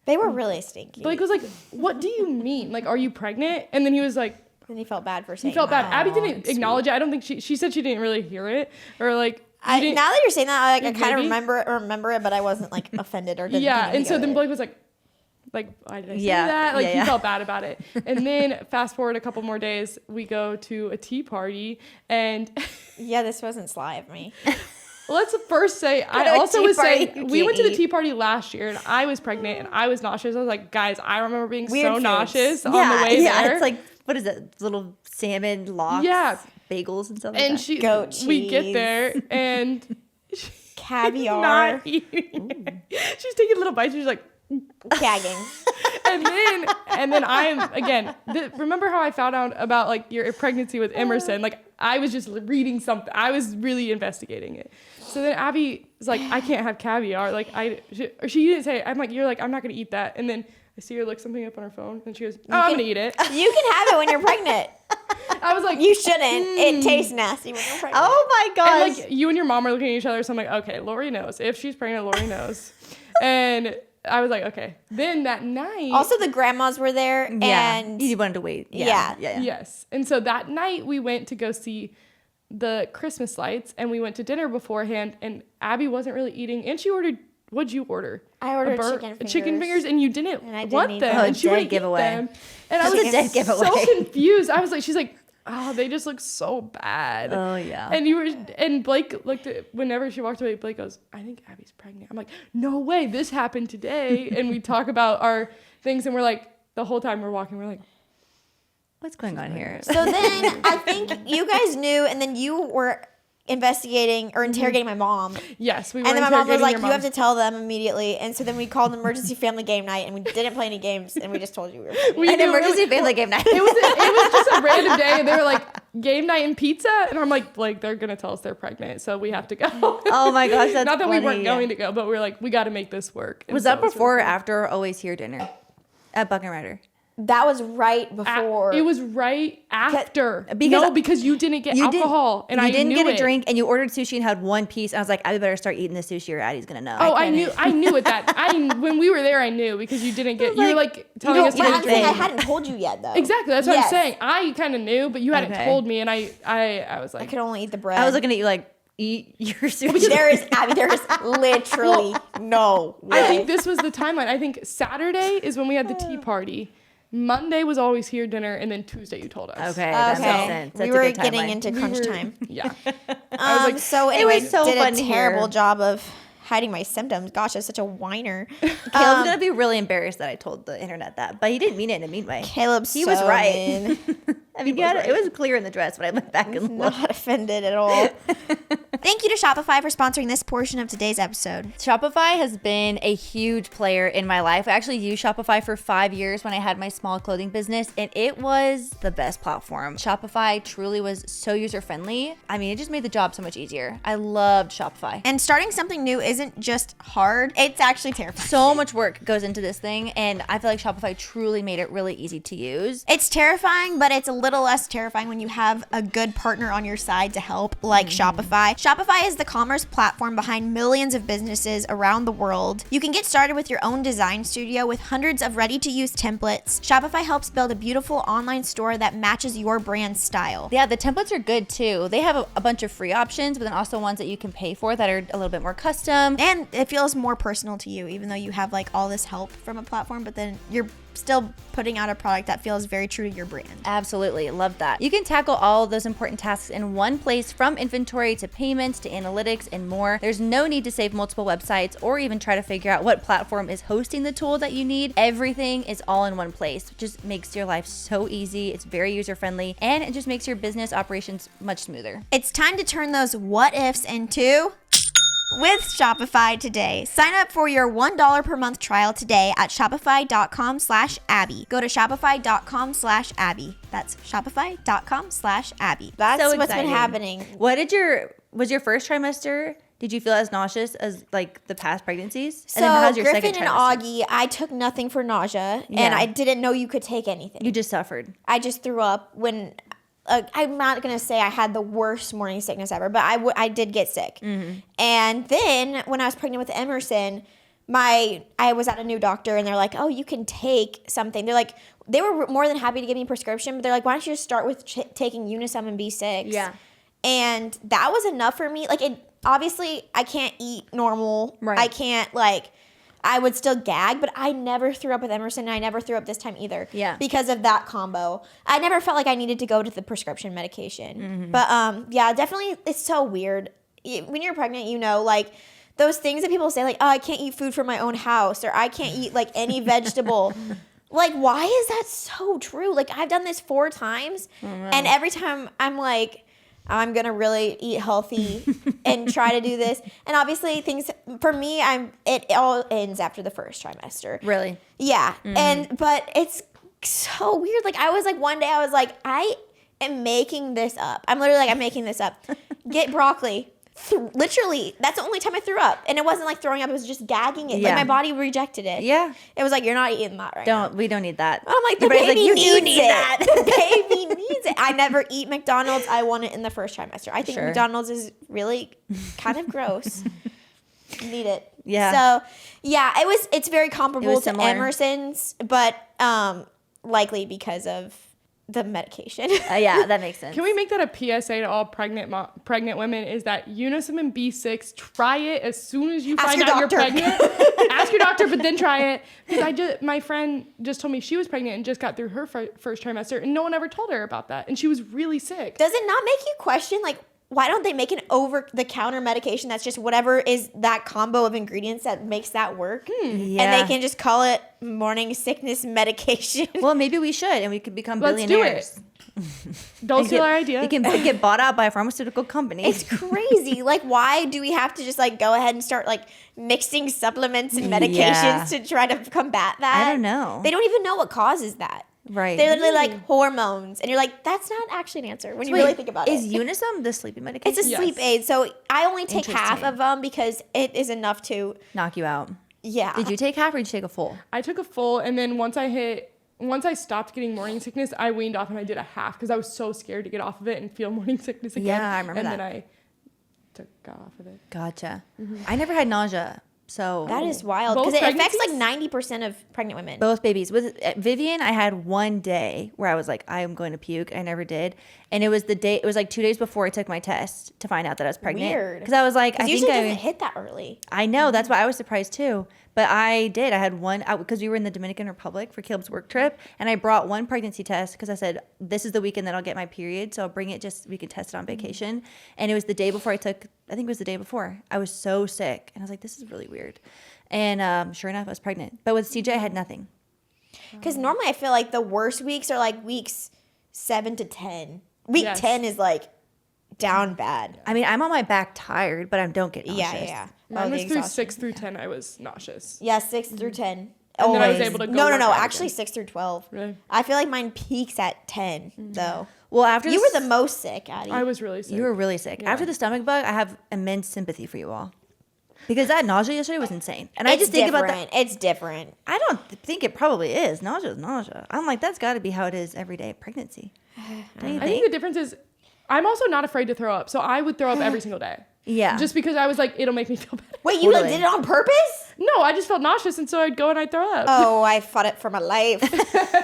They were really stinky. Blake was like, what do you mean? Like, are you pregnant? And then he was like, and he felt bad for saying he felt bad. that. Abby didn't acknowledge it. I don't think she said she didn't really hear it, or like, Now that you're saying that, I kind of Maybe. remember it, but I wasn't like offended or didn't yeah. think And so anything then of it. Blake was like, why did I say Yeah. that? Like, Yeah. he felt bad about it. And then fast forward a couple more days, we go to a tea party, and Yeah, this wasn't sly of me. let's first say, to I a also tea was party, saying, you we can't went to the eat. tea party last year, and I was pregnant, and I was nauseous. I was like, guys, I remember being Weird so foods. nauseous on the way there. It's like, what is it? Little salmon lox? Yeah. Bagels and stuff like And that. Goat we get cheese. there, and Caviar. not eating. She's taking little bites. She's like, Gagging. and then I'm again. Remember how I found out about like your pregnancy with Emerson? Like, I was just reading something. I was really investigating it. So then Abby was like, I can't have caviar. Like, she didn't say it. I'm like, you're like, I'm not gonna eat that. And then I see her look something up on her phone, and she goes, I'm gonna eat it. You can have it when you're pregnant. I was like, You shouldn't. It tastes nasty when you're pregnant. Oh my gosh. and like you and your mom are looking at each other. So I'm like, okay, Lori knows. If she's pregnant, Lori knows. And I was like, okay. Then that night. Also, the grandmas were there, and you wanted to wait. Yeah. Yes. And so that night we went to go see the Christmas lights, and we went to dinner beforehand, and Abby wasn't really eating, and she ordered, what'd you order? I ordered Chicken chicken fingers, and you didn't And I didn't want eat them, them. and she dead wouldn't eat giveaway. them. And I That's was a dead giveaway. so confused. I was like, she's like, oh, they just look so bad. Oh, yeah. And Blake looked at, whenever she walked away, Blake goes, I think Abby's pregnant. I'm like, no way, this happened today. And we talk about our things, and we're like, the whole time we're walking, we're like, What's going on here? So then I think you guys knew, and then you were investigating or interrogating my mom. yes, we were And then my mom was interrogating like, your you have to tell them immediately. And so then we called an emergency family game night, and we didn't play any games, and we just told you we were pregnant. We An knew emergency it was- family game night. It was just a random day, and they were like, game night and pizza, and I'm like, they're gonna tell us they're pregnant, so we have to go. Oh my gosh, that's Not that we funny. weren't going to go, but we were like, we got to make this work. And Was so that it really before or cool. after Always Here dinner at Buck and Ryder? That was right before. It was right after. Because- because you didn't get alcohol, and I didn't knew get a it. drink, and you ordered sushi and had one piece. And I was like, I better start eating the sushi, or Addie's gonna know. Oh, I knew it. When we were there, I knew because you didn't get. You were like telling us to but get I'm a saying I drink. hadn't told you yet, though. Exactly. That's what Yes. I'm saying. I kind of knew, but you hadn't Okay. told me, and I was I like, could only eat the bread. I was looking at you like, eat your sushi. There is, Abby, there is literally no way. I think this was the timeline. I think Saturday is when we had the tea party. Monday was Always Here dinner, and then Tuesday you told us. Okay, that makes Okay. sense. That's We a were good getting timeline. into crunch time. Yeah. I was like, So It anyway, was so did fun a to terrible hear. job of hiding my symptoms. Gosh, I'm such a whiner. Caleb's gonna be really embarrassed that I told the internet that, but he didn't mean it in a mean way. Caleb's He was right. mean. I mean, it was clear in the dress, but I went back and looked. Not offended at all. Thank you to Shopify for sponsoring this portion of today's episode. Shopify has been a huge player in my life. I actually used Shopify for 5 years when I had my small clothing business, and it was the best platform. Shopify truly was so user-friendly. I mean, it just made the job so much easier. I loved Shopify. And starting something new isn't just hard, it's actually terrifying. So much work goes into this thing, and I feel like Shopify truly made it really easy to use. It's terrifying, but it's a little less terrifying when you have a good partner on your side to help, like Shopify. Shopify Shopify is the commerce platform behind millions of businesses around the world. You can get started with your own design studio with hundreds of ready-to-use templates. Shopify helps build a beautiful online store that matches your brand's style. Yeah, the templates are good too. They have a bunch of free options, but then also ones that you can pay for that are a little bit more custom. And it feels more personal to you, even though you have like all this help from a platform, but then you're still putting out a product that feels very true to your brand. Absolutely. Love that. You can tackle all of those important tasks in one place, from inventory to payments to analytics and more. There's no need to save multiple websites or even try to figure out what platform is hosting the tool that you need. Everything is all in one place, which just makes your life so easy. It's very user-friendly, and it just makes your business operations much smoother. It's time to turn those what ifs into with Shopify today. Sign up for your $1 per month trial today at shopify.com/Abby. Go to shopify.com/Abby. That's shopify.com/Abby. That's So what's been exciting. happening. Was your first trimester? Did you feel as nauseous as like the past pregnancies? So Griffin and Augie, I took nothing for nausea, and I didn't know you could take anything. You just suffered. I just threw up when. I'm not gonna say I had the worst morning sickness ever, but I did get sick. Mm-hmm. And then when I was pregnant with Emerson, I was at a new doctor, and they're like, "Oh, you can take something." They were more than happy to give me a prescription, but they're like, "Why don't you just start with taking Unisum and B6?" Yeah. And that was enough for me. Obviously, I can't eat normal. Right. I can't I would still gag, but I never threw up with Emerson, and I never threw up this time either. Yeah. Because of that combo. I never felt like I needed to go to the prescription medication. Mm-hmm. But yeah, definitely, it's so weird. When you're pregnant, those things that people say, like, oh, I can't eat food from my own house, or I can't eat any vegetable. Why is that so true? I've done this 4 times, and every time I'm like, I'm going to really eat healthy and try to do this. And obviously for me, it all ends after the first trimester. Really? Yeah. But it's so weird. One day I was like, I am making this up. I'm literally I'm making this up. Get broccoli. Literally, that's the only time I threw up. And it wasn't throwing up, it was just gagging it. Yeah. My body rejected it. Yeah. It was you're not eating that right now. We don't need that. I'm like, the Your body's baby you needs do need it. that. The baby needs it. I never eat McDonald's. I want it in the first trimester. I think Sure. McDonald's is really kind of gross. Need it. Yeah. So yeah, it's very comparable to similar. Emerson's, but likely because of the medication. Yeah, that makes sense. Can we make that a PSA to all pregnant women? Is that Unisum and B6? Try it as soon as you find out you're pregnant. Ask your doctor, but then try it. Because my friend just told me she was pregnant and just got through her first trimester, and no one ever told her about that, and she was really sick. Does it not make you question why don't they make an over-the-counter medication that's just whatever is that combo of ingredients that makes that work? Yeah. And they can just call it morning sickness medication. Well, maybe we should, and we could become Let's billionaires. do it. Don't steal our idea. We can get bought out by a pharmaceutical company. It's crazy. Why do we have to just go ahead and start mixing supplements and medications to try to combat that? I don't know. They don't even know what causes that. Right. They're literally hormones. And you're that's not actually an answer when you really think about Is it. Unisum the sleeping medication? It's a Yes. sleep aid. So I only take half Interesting. of them because it is enough to, knock you out. yeah. Did you take half or did you take a full? I took a full, and then once I stopped getting morning sickness, I weaned off and I did a half because I was so scared to get off of it and feel morning sickness again. Yeah, I remember and that. then I got off of it. Gotcha. I never had nausea, so That is wild Both because it affects pregnancies? 90% of pregnant women. both babies. With Vivian, I had one day where I was like, I am going to puke. I never did, and it was 2 days before I took my test to find out that I was pregnant. Weird. Because I was like, I Because think usually I it doesn't hit that early. I know. That's why I was surprised too. But I did. I had one because we were in the Dominican Republic for Caleb's work trip, and I brought one pregnancy test because I said this is the weekend that I'll get my period, so I'll bring it just we can test it on vacation. And it was the day before I think it was the day before. I was so sick, and I was like, this is really weird. And sure enough, I was pregnant. But with CJ, I had nothing. Because normally I feel the worst weeks are weeks 7 to 10. Week Yes. 10 is down bad. I mean, I'm on my back tired, but I don't get nauseous. Yeah. Mine the was through exhaustion. 6 through 10. I was nauseous. Yeah, 6 through 10. And then I was Always. able to go No, work out actually again. 6 through 12. Really? I feel mine peaks at 10, though. Well, after You were the most sick, Addie. I was really sick. You were really sick. Yeah. After the stomach bug, I have immense sympathy for you all. Because that nausea yesterday was insane. And I just think about that. It's different. I don't think it probably is. Nausea is nausea. I'm like, that's got to be how it is every day at pregnancy. Don't you I think the difference is I'm also not afraid to throw up. So I would throw up every single day. Yeah. Just because I was like, it'll make me feel better. Wait, you like Totally. did it on purpose? No, I just felt nauseous, and so I'd go and I'd throw up. Oh, I fought it for my life.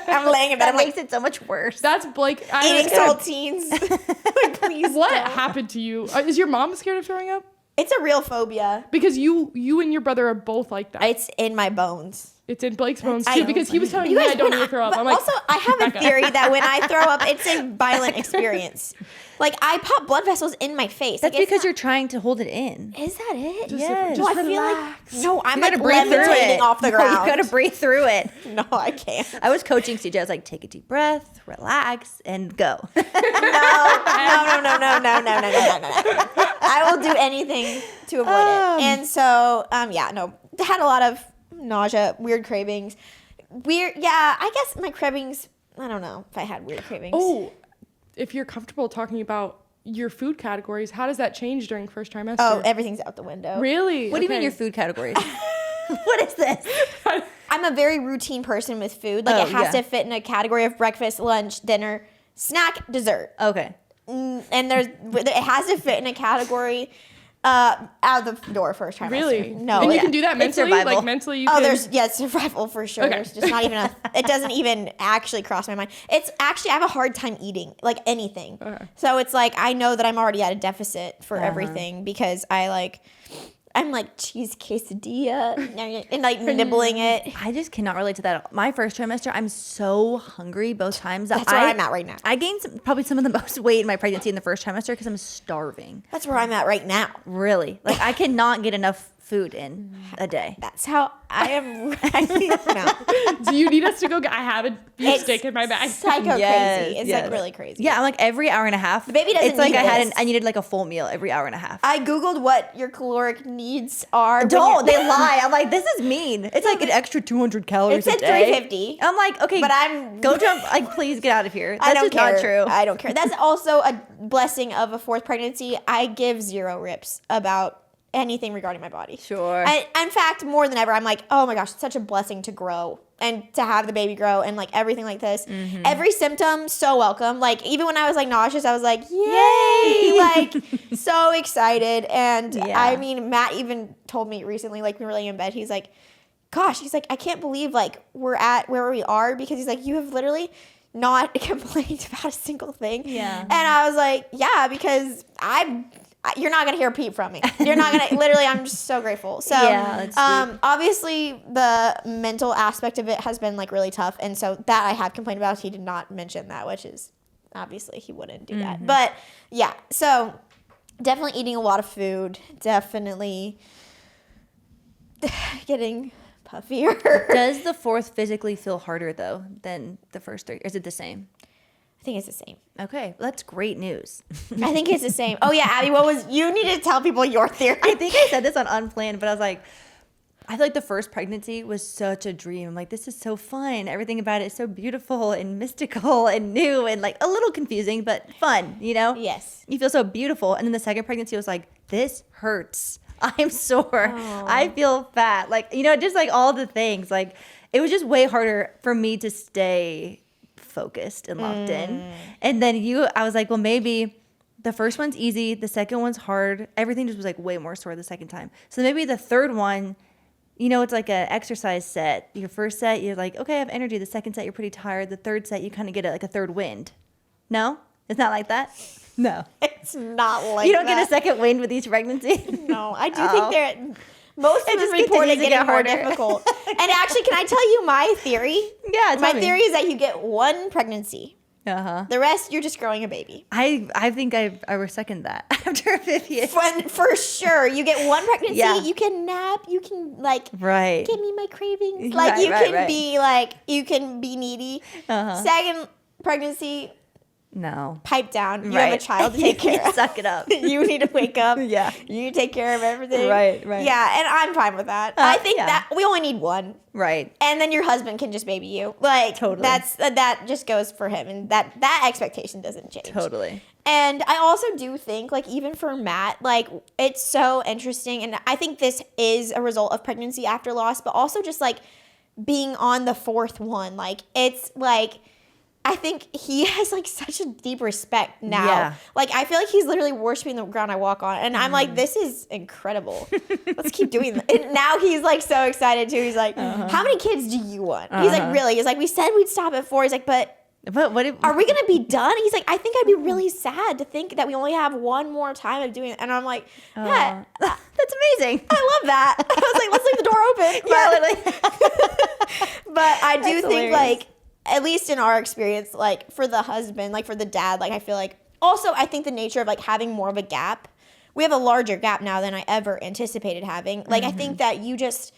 I'm laying in bed. that I'm like makes it so much worse. That's Blake. eating saltines. Like, please. What don't. happened to you? Is your mom scared of throwing up? It's a real phobia. Because you and your brother are both like that. It's in my bones. It's in Blake's bones I too, know. because he was telling You me guys, I don't when need to throw up. but I'm like, also, I have a Becca. theory that when I throw up, it's a violent experience. Like, I pop blood vessels in my face. That's like, it's because not- you're trying to hold it in. Is that it? Yes. No, just I feel like relax. no. I'm You like gotta breathe through levitating it. off the No, ground. you gotta breathe through it. No, I can't. I was coaching CJ. I was like, take a deep breath, relax, and go. No. I will do anything to avoid it. And so, yeah, no, had a lot of nausea, weird cravings. I guess my cravings, I don't know if I had weird cravings. Oh, if you're comfortable talking about your food categories, how does that change during first trimester? Oh, everything's out the window. Really? What do you mean Okay. your food categories? What is this? I'm a very routine person with food. Like, Oh, it has yeah. to fit in a category of breakfast, lunch, dinner, snack, dessert. Okay. And it has to fit in a category out the door first trimester. Really? No. And you yeah. can do that It's mentally? survival. Like, mentally you Oh, can... there's survival for sure. Okay. There's just not even it doesn't even actually cross my mind. It's actually, I have a hard time eating, like, anything. Okay. So it's like, I know that I'm already at a deficit for everything because I'm like cheese quesadilla and like nibbling it. I just cannot relate to that. My first trimester, I'm so hungry both times. That's where I'm at right now. I gained probably some of the most weight in my pregnancy in the first trimester because I'm starving. That's where I'm at right now. Really. Like, I cannot get enough food in a day. That's how I am right now. Do you need us to go get... I have a beef It's steak in my bag. psycho Yes, crazy. It's yes. like really crazy. Yeah, I'm like every hour and a half. The baby doesn't It's like need I this. I needed like a full meal every hour and a half. I Googled what your caloric needs are. when Don't. you're- They lie. I'm like, this is mean. It's like an extra 200 calories It said a day. 350. I'm like, okay, But I'm- go jump. Like, please get out of here. That's I don't just care. not true. I don't care. That's also a blessing of a fourth pregnancy. I give zero rips about anything regarding my body. Sure. In fact, more than ever, I'm like, oh my gosh, it's such a blessing to grow and to have the baby grow and like everything like this. Mm-hmm. Every symptom, so welcome. Like, even when I was like nauseous, I was like, yay! Like, so excited. And Yeah. I mean, Matt even told me recently, like, we were laying in bed, he's like, gosh, he's like, I can't believe like we're at where we are because he's like, you have literally not complained about a single thing. Yeah. And I was like, yeah, because you're not gonna hear a peep from me. You're not gonna. Literally, I'm just so grateful. So, Yeah, that's sweet. obviously, the mental aspect of it has been like really tough, and so that I have complained about. He did not mention that, which is obviously he wouldn't do that. But yeah, so definitely eating a lot of food. Definitely getting puffier. Does the fourth physically feel harder though than the first three? Or is it the same? I think it's the same. Okay, that's great news. I think it's the same. Oh yeah, Abby, you need to tell people your theory. I think I said this on Unplanned, but I was like, I feel like the first pregnancy was such a dream. I'm like, this is so fun. Everything about it is so beautiful and mystical and new and like a little confusing, but fun, you know? Yes. You feel so beautiful. And then the second pregnancy was like, this hurts. I'm sore. Oh. I feel fat. Like, you know, just like all the things. Like, it was just way harder for me to stay focused and locked in. And then I was like, well, maybe the first one's easy. The second one's hard. Everything just was like way more sore the second time. So maybe the third one, you know, it's like an exercise set. Your first set, you're like, okay, I have energy. The second set, you're pretty tired. The third set, you kind of get like a third wind. No? It's not like that? No. It's not like You don't that. get a second wind with each pregnancy? No, I do Oh. think they're most It of them just report it continues to getting get more harder. difficult. And actually, can I tell you my theory? Yeah, tell My me. theory is that you get one pregnancy. Uh-huh. The rest, you're just growing a baby. I think I would second that after 50th. For sure, you get one pregnancy. Yeah. You can nap. You can like Right. give me my cravings. Like Right, you right, can right. be like you can be needy. Uh-huh. Second pregnancy, No. pipe down. You have a Right. child to take care of. Suck it up. You need to wake up. Yeah. You need to take care of everything. Right. Yeah, and I'm fine with that. I think yeah. that we only need one. Right. And then your husband can just baby you. Like Totally. that just goes for him, and that expectation doesn't change. Totally. And I also do think, like, even for Matt, like, it's so interesting, and I think this is a result of pregnancy after loss, but also just like being on the fourth one. Like, it's like I think he has like such a deep respect now. Yeah. Like I feel like he's literally worshiping the ground I walk on, and I'm like, this is incredible. Let's keep doing that. And now he's like so excited too. He's like, how many kids do you want? He's like, really? He's like, we said we'd stop at 4. He's like, but what if, are we gonna be done? He's like, I think I'd be really sad to think that we only have one more time of doing it. And I'm like, yeah, that's amazing. I love that. I was like, let's leave the door open. But I do That's think hilarious. like, at least in our experience, like for the husband, like for the dad, like I feel like also I think the nature of like having more of a gap, we have a larger gap now than I ever anticipated having. Like I think that you just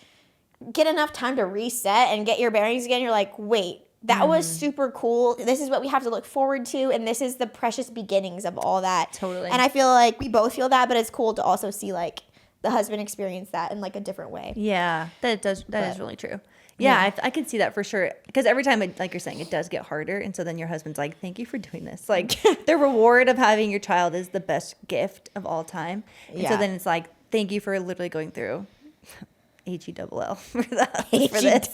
get enough time to reset and get your bearings again. You're like, wait, that was super cool. This is what we have to look forward to, and this is the precious beginnings of all that. Totally. And I feel like we both feel that, but it's cool to also see like the husband experience that in like a different way. Yeah, that is really true. Yeah, I can see that for sure. Because every time, like you're saying, it does get harder. And so then your husband's like, thank you for doing this. Like, the reward of having your child is the best gift of all time. And so then it's like, thank you for literally going through HELL for this.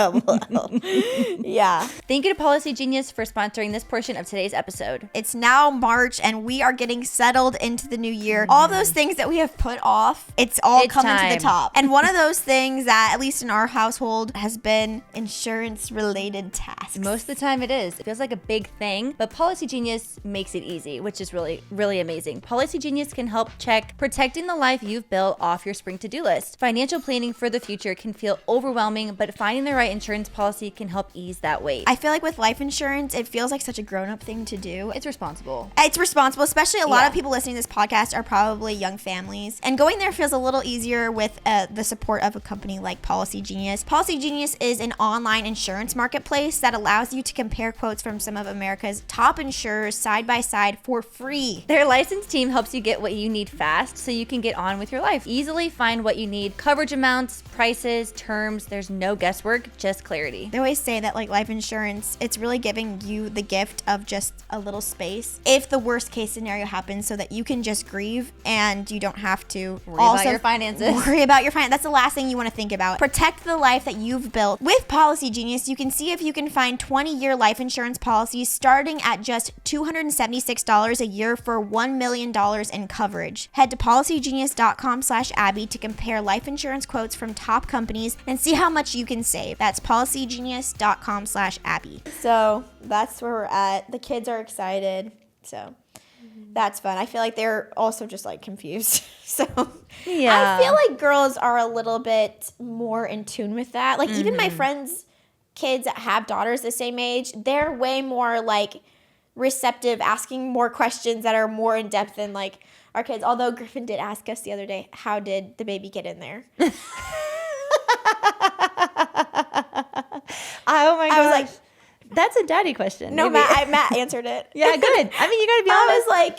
Yeah. Thank you to Policy Genius for sponsoring this portion of today's episode. It's now March and we are getting settled into the new year. All those things that we have put off, it's all coming to the top. And one of those things that, at least in our household, has been insurance-related tasks. Most of the time it is. It feels like a big thing, but Policy Genius makes it easy, which is really, really amazing. Policy Genius can help check protecting the life you've built off your spring to-do list. Financial planning for the future can feel overwhelming, but finding the right insurance policy can help ease that weight. I feel like with life insurance, it feels like such a grown-up thing to do. It's responsible. It's responsible, especially a lot of people listening to this podcast are probably young families. And going there feels a little easier with the support of a company like Policy Genius. Policy Genius is an online insurance marketplace that allows you to compare quotes from some of America's top insurers side by side for free. Their licensed team helps you get what you need fast so you can get on with your life. Easily find what you need, coverage amounts, prices, terms. There's no guesswork, just clarity. They always say that like life insurance, it's really giving you the gift of just a little space if the worst case scenario happens, so that you can just grieve and you don't have to Worry about your finances. Worry about your finances. That's the last thing you want to think about. Protect the life that you've built. With Policy Genius, you can see if you can find 20-year life insurance policies starting at just $276 a year for $1 million in coverage. Head to policygenius.com/Abby to compare life insurance quotes from top companies and see how much you can save. That's policygenius.com/Abby. So that's where we're at. The kids are excited. So that's fun. I feel like they're also just like confused. So Yeah. I feel like girls are a little bit more in tune with that. Like even my friends' kids that have daughters the same age, they're way more like receptive, asking more questions that are more in depth than like our kids. Although Griffin did ask us the other day, how did the baby get in there? Oh my gosh. I was like, that's a daddy question. no, maybe. Matt answered it. Yeah, good. I mean, you gotta be I honest. was like,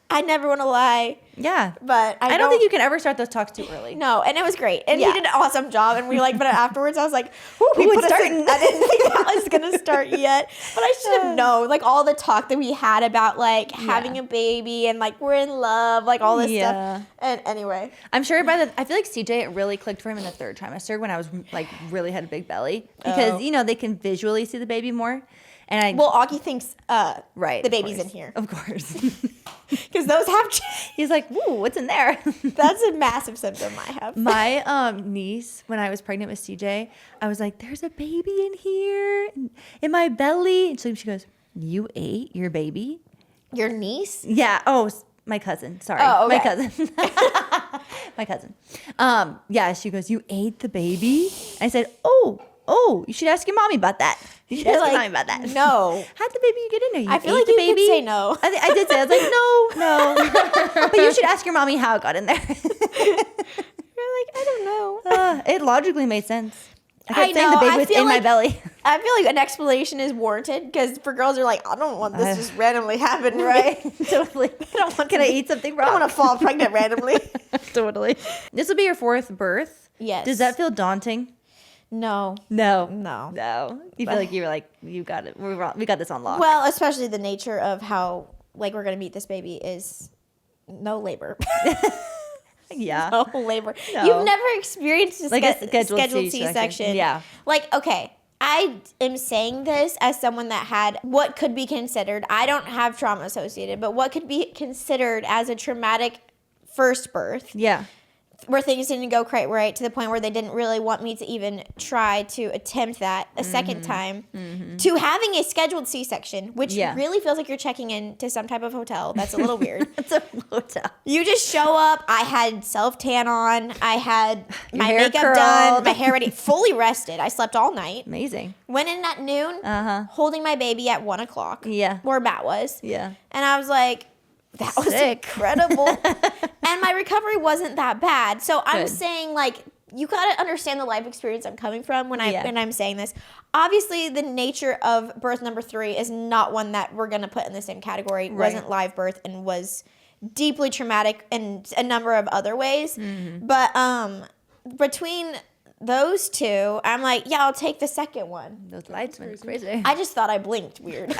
I never want to lie, Yeah. but I don't think you can ever start those talks too early. No, and it was great. And Yeah. he did an awesome job. And we like, but afterwards I was like, we it's put us in- starting. I didn't think that was going to start yet. But I should have known. Like all the talk that we had about like having a baby and like we're in love, like all this Yeah. stuff. And anyway. I'm sure I feel like CJ, it really clicked for him in the 3rd trimester when I was like really had a big belly because, they can visually see the baby more. And Well, Augie thinks right, the of baby's course. in here. Of course. Because those have, He's like, ooh, what's in there? that's a massive symptom I have. My niece, when I was pregnant with CJ, I was like, there's a baby in here in my belly. And so she goes, you ate your baby? Your niece? Yeah. Oh, my cousin. Sorry. Oh, okay. My cousin. My cousin. Yeah, she goes, you ate the baby? I said, oh, you should ask your mommy about that. You should You're ask your like, mommy about that. no. How'd the baby get in there? You I feel ate like the you baby? could say no. I did say, I was like, no. But you should ask your mommy how it got in there. You're like, I don't know. It logically made sense. I kept I saying know, the baby I was feel in my like- belly. I feel like an explanation is warranted because for girls are like, I don't want this just randomly happen, Right? Totally. I don't want Can to I be- eat something I wrong? don't want to fall pregnant randomly. Totally. This will be your 4th birth. Yes. Does that feel daunting? No. No. You feel like you were like, you got it. We got this on lock. Well, especially the nature of how like we're gonna meet this baby is no labor. yeah. No labor. No. You've never experienced a Like a scheduled scheduled C-section. C-section. Yeah. Like, okay, I am saying this as someone that had what could be considered, I don't have trauma associated, but what could be considered as a traumatic first birth. Yeah. Where things didn't go quite right to the point where they didn't really want me to even try to attempt that a second time, to having a scheduled C-section, which really feels like you're checking in to some type of hotel. That's a little weird. It's a hotel. You just show up. I had self-tan on. I had my hair makeup curled. done, my hair ready, fully rested. I slept all night. Amazing. Went in at noon, holding my baby at 1 o'clock. Yeah. Where Matt was. Yeah. And I was like, that was Sick. incredible. And my recovery wasn't that bad. So I'm Good. saying, like, you got to understand the life experience I'm coming from when I'm saying this. Obviously, the nature of birth number 3 is not one that we're going to put in the same category. It wasn't live birth and was deeply traumatic in a number of other ways. But between those two, I'm like, yeah, I'll take the second one. Those lights went crazy. I just thought I blinked weird.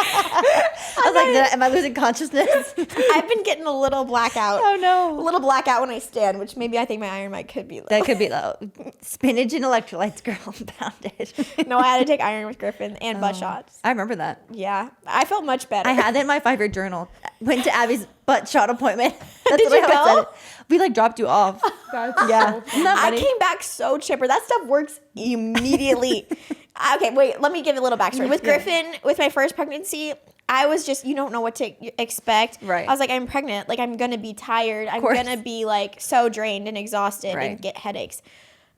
I was like, am I losing consciousness? I've been getting a little blackout. Oh, no. A little blackout when I stand, which maybe I think my iron mic could be low. That could be low. Spinach and electrolytes, girl. Found it. No, I had to take iron with Griffin and butt shots. I remember that. Yeah. I felt much better. I had that in my 5-year journal. Went to Abby's butt shot appointment. That's Did you how I go? said it. We like dropped you off. That's Yeah. so funny. Isn't that I funny? came back so chipper. That stuff works immediately. Okay, wait. Let me give a little backstory. With Griffin, with my first pregnancy, I was just, you don't know what to expect. Right. I was like, I'm pregnant. Like, I'm going to be tired. I'm course. going to be, like, so drained and exhausted Right. and get headaches.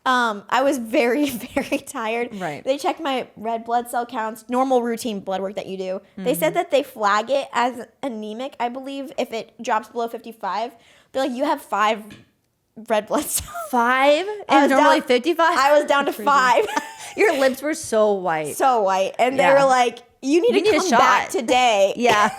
I was very, very tired. Right. They checked my red blood cell counts, normal routine blood work that you do. They said that they flag it as anemic, I believe, if it drops below 55. They're like, you have 5 red blood cells. 5 I and was normally down- 55. I was down to 5. Your lips were so white. So white. And they Yeah. were like, you need You to need a come shot. back today. Yeah,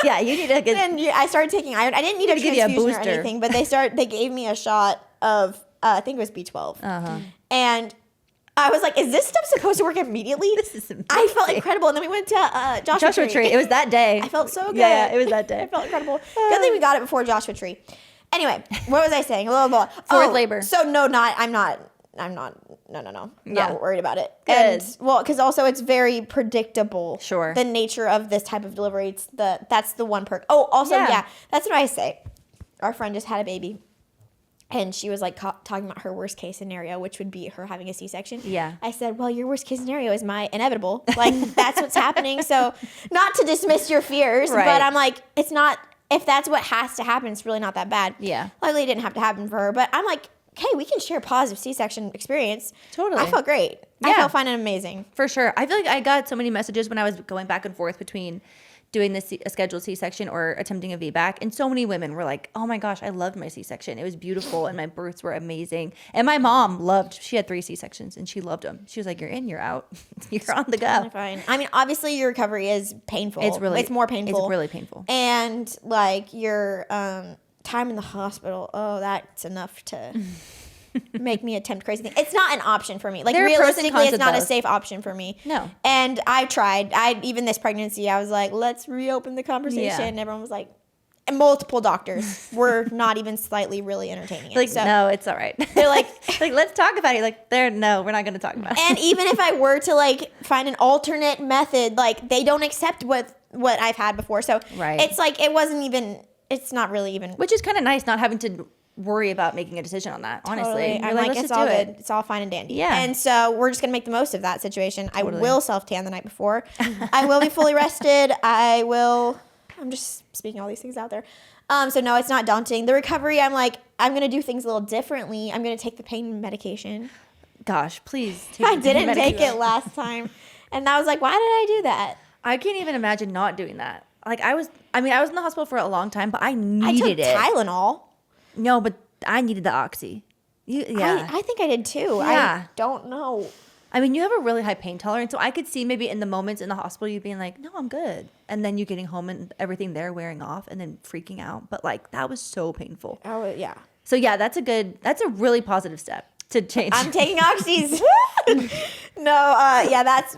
yeah. You need to get. And I started taking iron. I didn't need a Gotta give you a transfusion or booster. anything, but they gave me a shot of, I think it was B12. And I was like, is this stuff supposed to work immediately? This is amazing. I felt incredible. And then we went to Joshua Tree. It was that day. I felt so good. Yeah, it was that day. I felt incredible. Good thing we got it before Joshua Tree. Anyway, what was I saying? Fourth labor. So no, I'm not. No. Yeah. Not worried about it. Good. And well, because also it's very predictable. Sure. The nature of this type of delivery. That's the one perk. Oh, also, yeah, that's what I say. Our friend just had a baby. And she was like talking about her worst case scenario, which would be her having a C-section. Yeah. I said, well, your worst case scenario is my inevitable. Like, that's what's happening. So not to dismiss your fears, Right. but I'm like, it's not, if that's what has to happen, it's really not that bad. Yeah. Luckily, it didn't have to happen for her. But I'm like, hey, we can share a positive C-section experience. Totally. I felt great. I Yeah. felt fine and amazing. For sure. I feel like I got so many messages when I was going back and forth between doing a scheduled C-section or attempting a VBAC. And so many women were like, oh my gosh, I loved my C-section. It was beautiful and my births were amazing. And my mom she had 3 C-sections and she loved them. She was like, you're in, you're out. You're on the go. Fine. I mean, obviously, your recovery is painful. It's more painful. It's really painful. And like your time in the hospital, that's enough to make me attempt crazy things. It's not an option for me. Like, There are pros and realistically, cons it's of not a both. safe option for me. No. And I tried. Even this pregnancy, I was like, let's reopen the conversation. Yeah. And everyone was like, and multiple doctors were not even slightly really entertaining it. Like, So no, it's all right. they're like, like, let's talk about it. Like, no, we're not going to talk about it. and even if I were to like find an alternate method, like they don't accept what I've had before. So Right. it's like it's not really even. Which is kind of nice not having to worry about making a decision on that, honestly. Totally. You're I'm like, like, let's it's just all do good. it. It's all fine and dandy. Yeah. And so we're just gonna make the most of that situation. Totally. I will self-tan the night before. I will be fully rested. I'm just speaking all these things out there. So no, it's not daunting. The recovery, I'm like, I'm gonna do things a little differently. I'm gonna take the pain medication. Gosh, please. Take I the didn't medication. take it last time. And I was like, why did I do that? I can't even imagine not doing that. Like, I was in the hospital for a long time, but I I took needed it. Tylenol. No, but I needed the oxy. I think I did too. Yeah. I don't know. I mean, you have a really high pain tolerance, so I could see maybe in the moments in the hospital you being like, no, I'm good. And then you getting home and everything there wearing off and then freaking out. But like, that was so painful. Oh, yeah. So yeah, that's a really positive step to change. I'm taking oxys.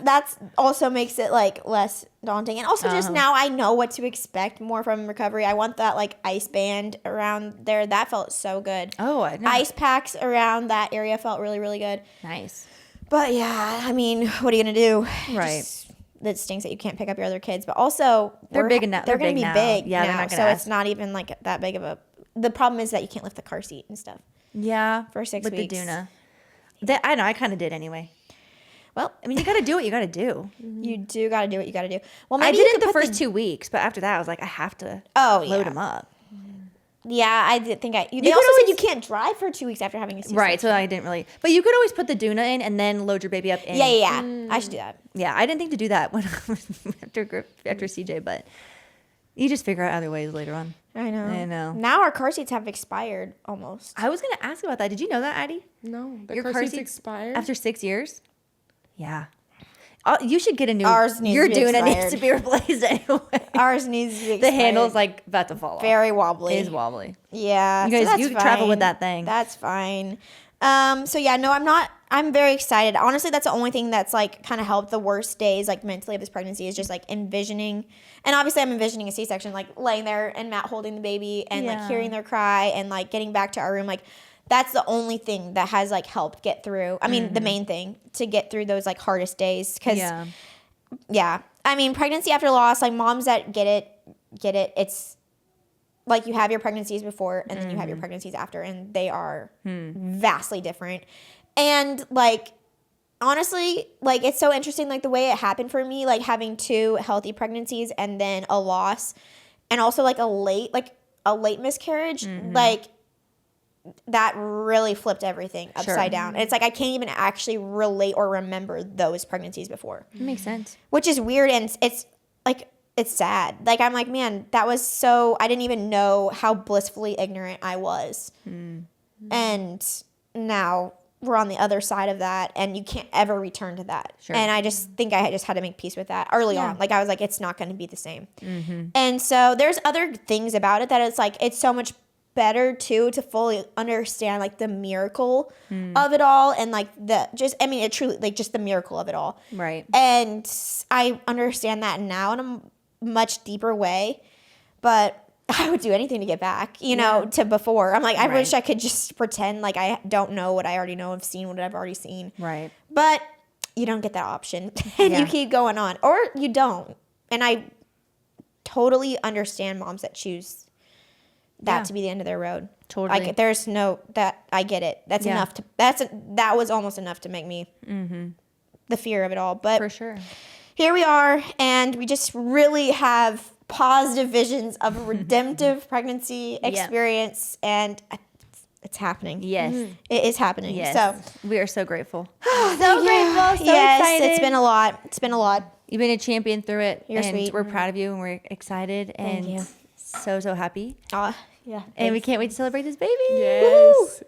That's also makes it like less daunting. And also just now I know what to expect more from recovery. I want that like ice band around there. That felt so good. Oh, I know. Ice packs around that area felt really, really good. Nice. But yeah, I mean, what are you gonna do? Right. That stinks that you can't pick up your other kids, but also They're big enough. They're gonna be now. big Yeah, now, they're not so gonna it's not even like that big of a. The problem is that you can't lift the car seat and stuff. Yeah. For 6 with weeks. the Duna. I know. I kind of did anyway. Well, I mean, you got to do what you got to do. you do got to do what you got to do. Well, I maybe did you it could the put first 2 weeks, but after that, I was like, I have to yeah. load them up. Yeah, I did think they could also said always- you can't drive for 2 weeks after having a C-section. Right, so I didn't really. But you could always put the Duna in and then load your baby up in. Yeah. I should do that. Yeah, I didn't think to do that when I was after CJ, but you just figure out other ways later on. I know. I know. Now our car seats have expired almost. I was going to ask about that. Did you know that, Addie? No, the Your car car seats seats expired. After 6 years? Yeah. You should get a new. Ours needs Your to be Duna needs expired. to be replaced anyway. Ours needs to be The expired. handle's like about to fall off. very wobbly. It is wobbly. Yeah. You so guys, that's you travel with fine. that thing. That's fine. So yeah, no, I'm very excited. Honestly, that's the only thing that's like kind of helped the worst days like mentally of this pregnancy is just like envisioning. And obviously I'm envisioning a C-section, like laying there and Matt holding the baby and like Yeah. hearing their cry and like getting back to our room. Like that's the only thing that has like helped get through. I mean, the main thing to get through those like hardest days. Cause yeah. I mean, pregnancy after loss, like moms that get it. It's like you have your pregnancies before and then you have your pregnancies after, and they are vastly different. And like, honestly, like it's so interesting, like the way it happened for me, like having 2 healthy pregnancies and then a loss and also like a late miscarriage, like that really flipped everything upside down. And it's like I can't even actually relate or remember those pregnancies before. It makes sense. Which is weird, and it's like it's sad. Like I'm like, man, that was so I didn't even know how blissfully ignorant I was. And now we're on the other side of that, and you can't ever return to that. Sure. And I just think I just had to make peace with that early on. Like I was like, it's not going to be the same. And so there's other things about it that it's like it's so much better too to fully understand like the miracle of it all, and like it truly like just the miracle of it all. Right. And I understand that now in a much deeper way, but I would do anything to get back, you know, to before. I'm like, I wish I could just pretend like I don't know what I already know. I've seen what I've already seen. Right. But you don't get that option and you keep going on, or you don't. And I totally understand moms that choose that to be the end of their road. Totally. Like there's no, that I get it. That's enough to, that was almost enough to make me the fear of it all. But For sure. here we are, and we just really have positive visions of a redemptive pregnancy experience, and it's happening. Yes. It is happening. Yes. So we are so grateful. so grateful, so yes, excited. it's been a lot. It's been a lot. You've been a champion through it. You're and sweet. we're proud of you, and we're excited and you. so happy. Yeah. And we can't wait to celebrate this baby. Yes.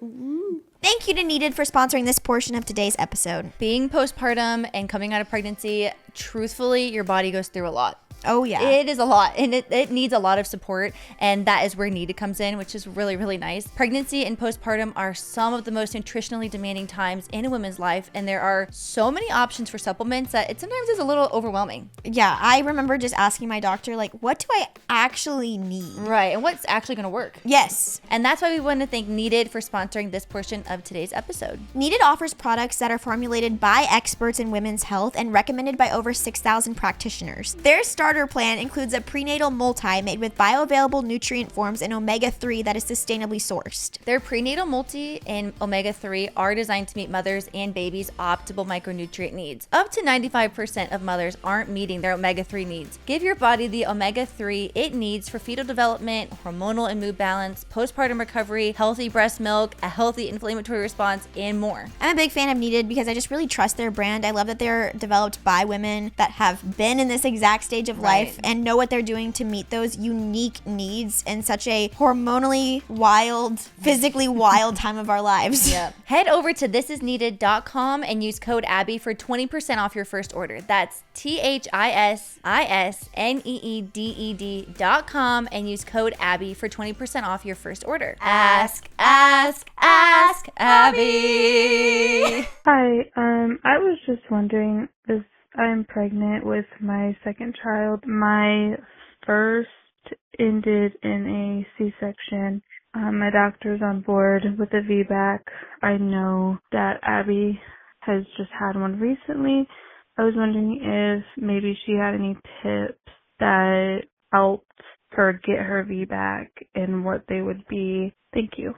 Thank you to Needed for sponsoring this portion of today's episode. Being postpartum and coming out of pregnancy, truthfully, your body goes through a lot. Oh yeah. It is a lot, and it needs a lot of support, and that is where Needed comes in, which is really, really nice. Pregnancy and postpartum are some of the most nutritionally demanding times in a woman's life, and there are so many options for supplements that it sometimes is a little overwhelming. Yeah, I remember just asking my doctor, like, what do I actually need? Right, and what's actually going to work? Yes. And that's why we want to thank Needed for sponsoring this portion of today's episode. Needed offers products that are formulated by experts in women's health and recommended by over 6,000 practitioners. Their starter plan includes a prenatal multi made with bioavailable nutrient forms and omega-3 that is sustainably sourced. Their prenatal multi and omega-3 are designed to meet mothers and babies' optimal micronutrient needs. Up to 95% of mothers aren't meeting their omega-3 needs. Give your body the omega-3 it needs for fetal development, hormonal and mood balance, postpartum recovery, healthy breast milk, a healthy inflammatory response, and more. I'm a big fan of Needed because I just really trust their brand. I love that they're developed by women that have been in this exact stage of life and know what they're doing to meet those unique needs in such a hormonally wild, physically wild time of our lives. Yep. Head over to thisisneeded.com and use code Abby for 20% off your first order. That's THISISNEEDED.com and use code Abby for 20% off your first order. Ask Abby. Hi, I was just wondering, as I'm pregnant with my second child, my first ended in a C-section. My doctor's on board with a VBAC. I know that Abby has just had one recently. I was wondering if maybe she had any tips that helped her get her V back and what they would be. Thank you.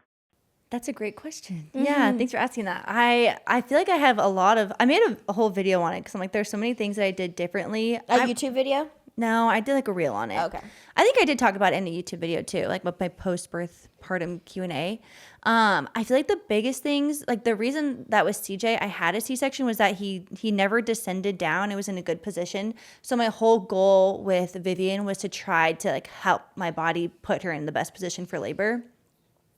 That's a great question. Yeah, thanks for asking that. I feel like I have I made a whole video on it because I'm like, there's so many things that I did differently. A YouTube video? No, I did like a reel on it. Okay. I think I did talk about it in a YouTube video too, like with my post-birth partum Q&A. I feel like the biggest things, like the reason that with CJ, I had a C-section was that he never descended down. It was in a good position. So my whole goal with Vivian was to try to like help my body put her in the best position for labor.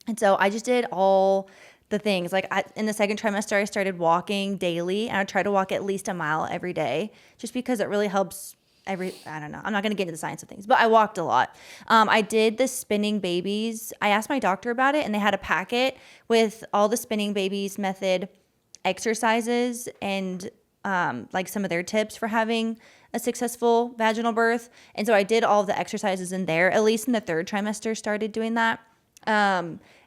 And so I just did all the things. Like in the second trimester, I started walking daily, and I tried to walk at least a mile every day just because it really helps. I don't know. I'm not going to get into the science of things, but I walked a lot. I did the spinning babies. I asked my doctor about it, and they had a packet with all the spinning babies method exercises and like some of their tips for having a successful vaginal birth. And so I did all of the exercises in there, at least in the third trimester, started doing that.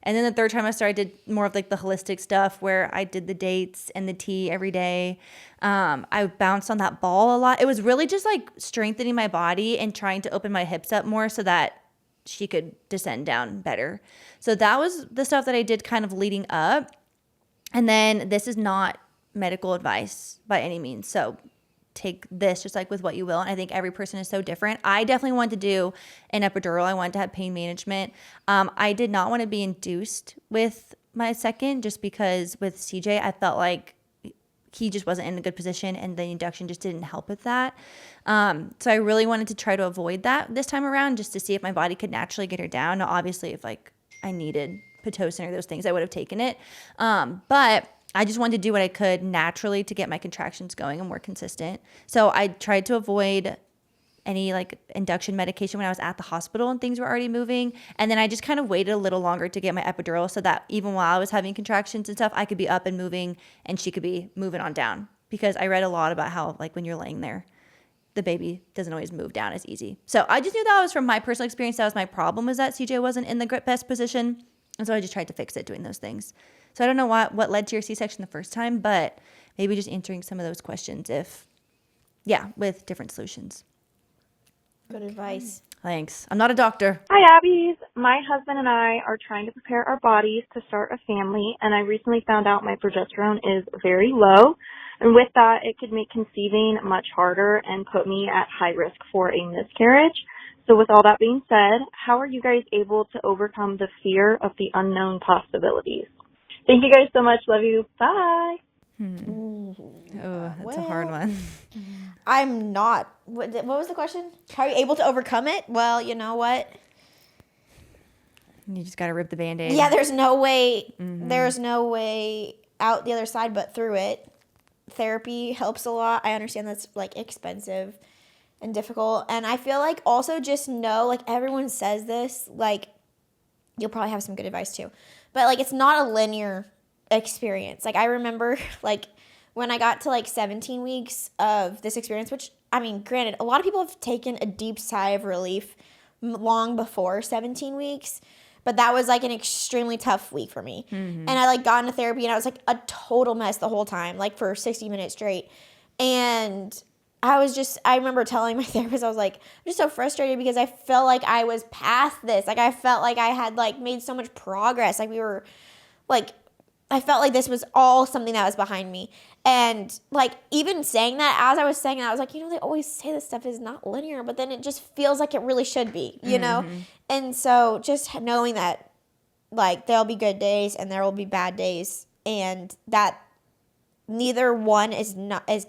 And then the third trimester, I did more of like the holistic stuff where I did the dates and the tea every day. I bounced on that ball a lot. It was really just like strengthening my body and trying to open my hips up more so that she could descend down better. So that was the stuff that I did kind of leading up. And then this is not medical advice by any means. So take this just like with what you will. And I think every person is so different. I definitely wanted to do an epidural. I wanted to have pain management. I did not want to be induced with my second just because with CJ, I felt like he just wasn't in a good position and the induction just didn't help with that. So I really wanted to try to avoid that this time around just to see if my body could naturally get her down. Now, obviously, if like I needed Pitocin or those things, I would have taken it. But I just wanted to do what I could naturally to get my contractions going and more consistent. So I tried to avoid any like induction medication when I was at the hospital and things were already moving. And then I just kind of waited a little longer to get my epidural so that even while I was having contractions and stuff, I could be up and moving and she could be moving on down. Because I read a lot about how like when you're laying there, the baby doesn't always move down as easy. So I just knew that was from my personal experience. That was my problem, was that CJ wasn't in the best position. And so I just tried to fix it doing those things. So I don't know what led to your C-section the first time, but maybe just answering some of those questions with different solutions. Good advice. Thanks. I'm not a doctor. Hi, Abby's. My husband and I are trying to prepare our bodies to start a family, and I recently found out my progesterone is very low. And with that, it could make conceiving much harder and put me at high risk for a miscarriage. So with all that being said, how are you guys able to overcome the fear of the unknown possibilities? Thank you guys so much. Love you. Bye. Oh, that's a hard one. I'm not. What was the question? How are you able to overcome it? Well, you know what? You just got to rip the Band-Aid. Yeah, there's no way. There's no way out the other side but through it. Therapy helps a lot. I understand that's like expensive and difficult. And I feel like also just know, like everyone says this, like you'll probably have some good advice too. But like it's not a linear experience. Like I remember like when I got to like 17 weeks of this experience, which I mean, granted, a lot of people have taken a deep sigh of relief long before 17 weeks. But that was like an extremely tough week for me. And I like got into therapy and I was like a total mess the whole time, like for 60 minutes straight. And I remember telling my therapist, I was like, I'm just so frustrated because I felt like I was past this. Like I felt like I had like made so much progress. Like we were like, I felt like this was all something that was behind me. And like even saying that, as I was saying that, I was like, you know, they always say this stuff is not linear, but then it just feels like it really should be, you know? And so just knowing that like there'll be good days and there will be bad days and that neither one is not as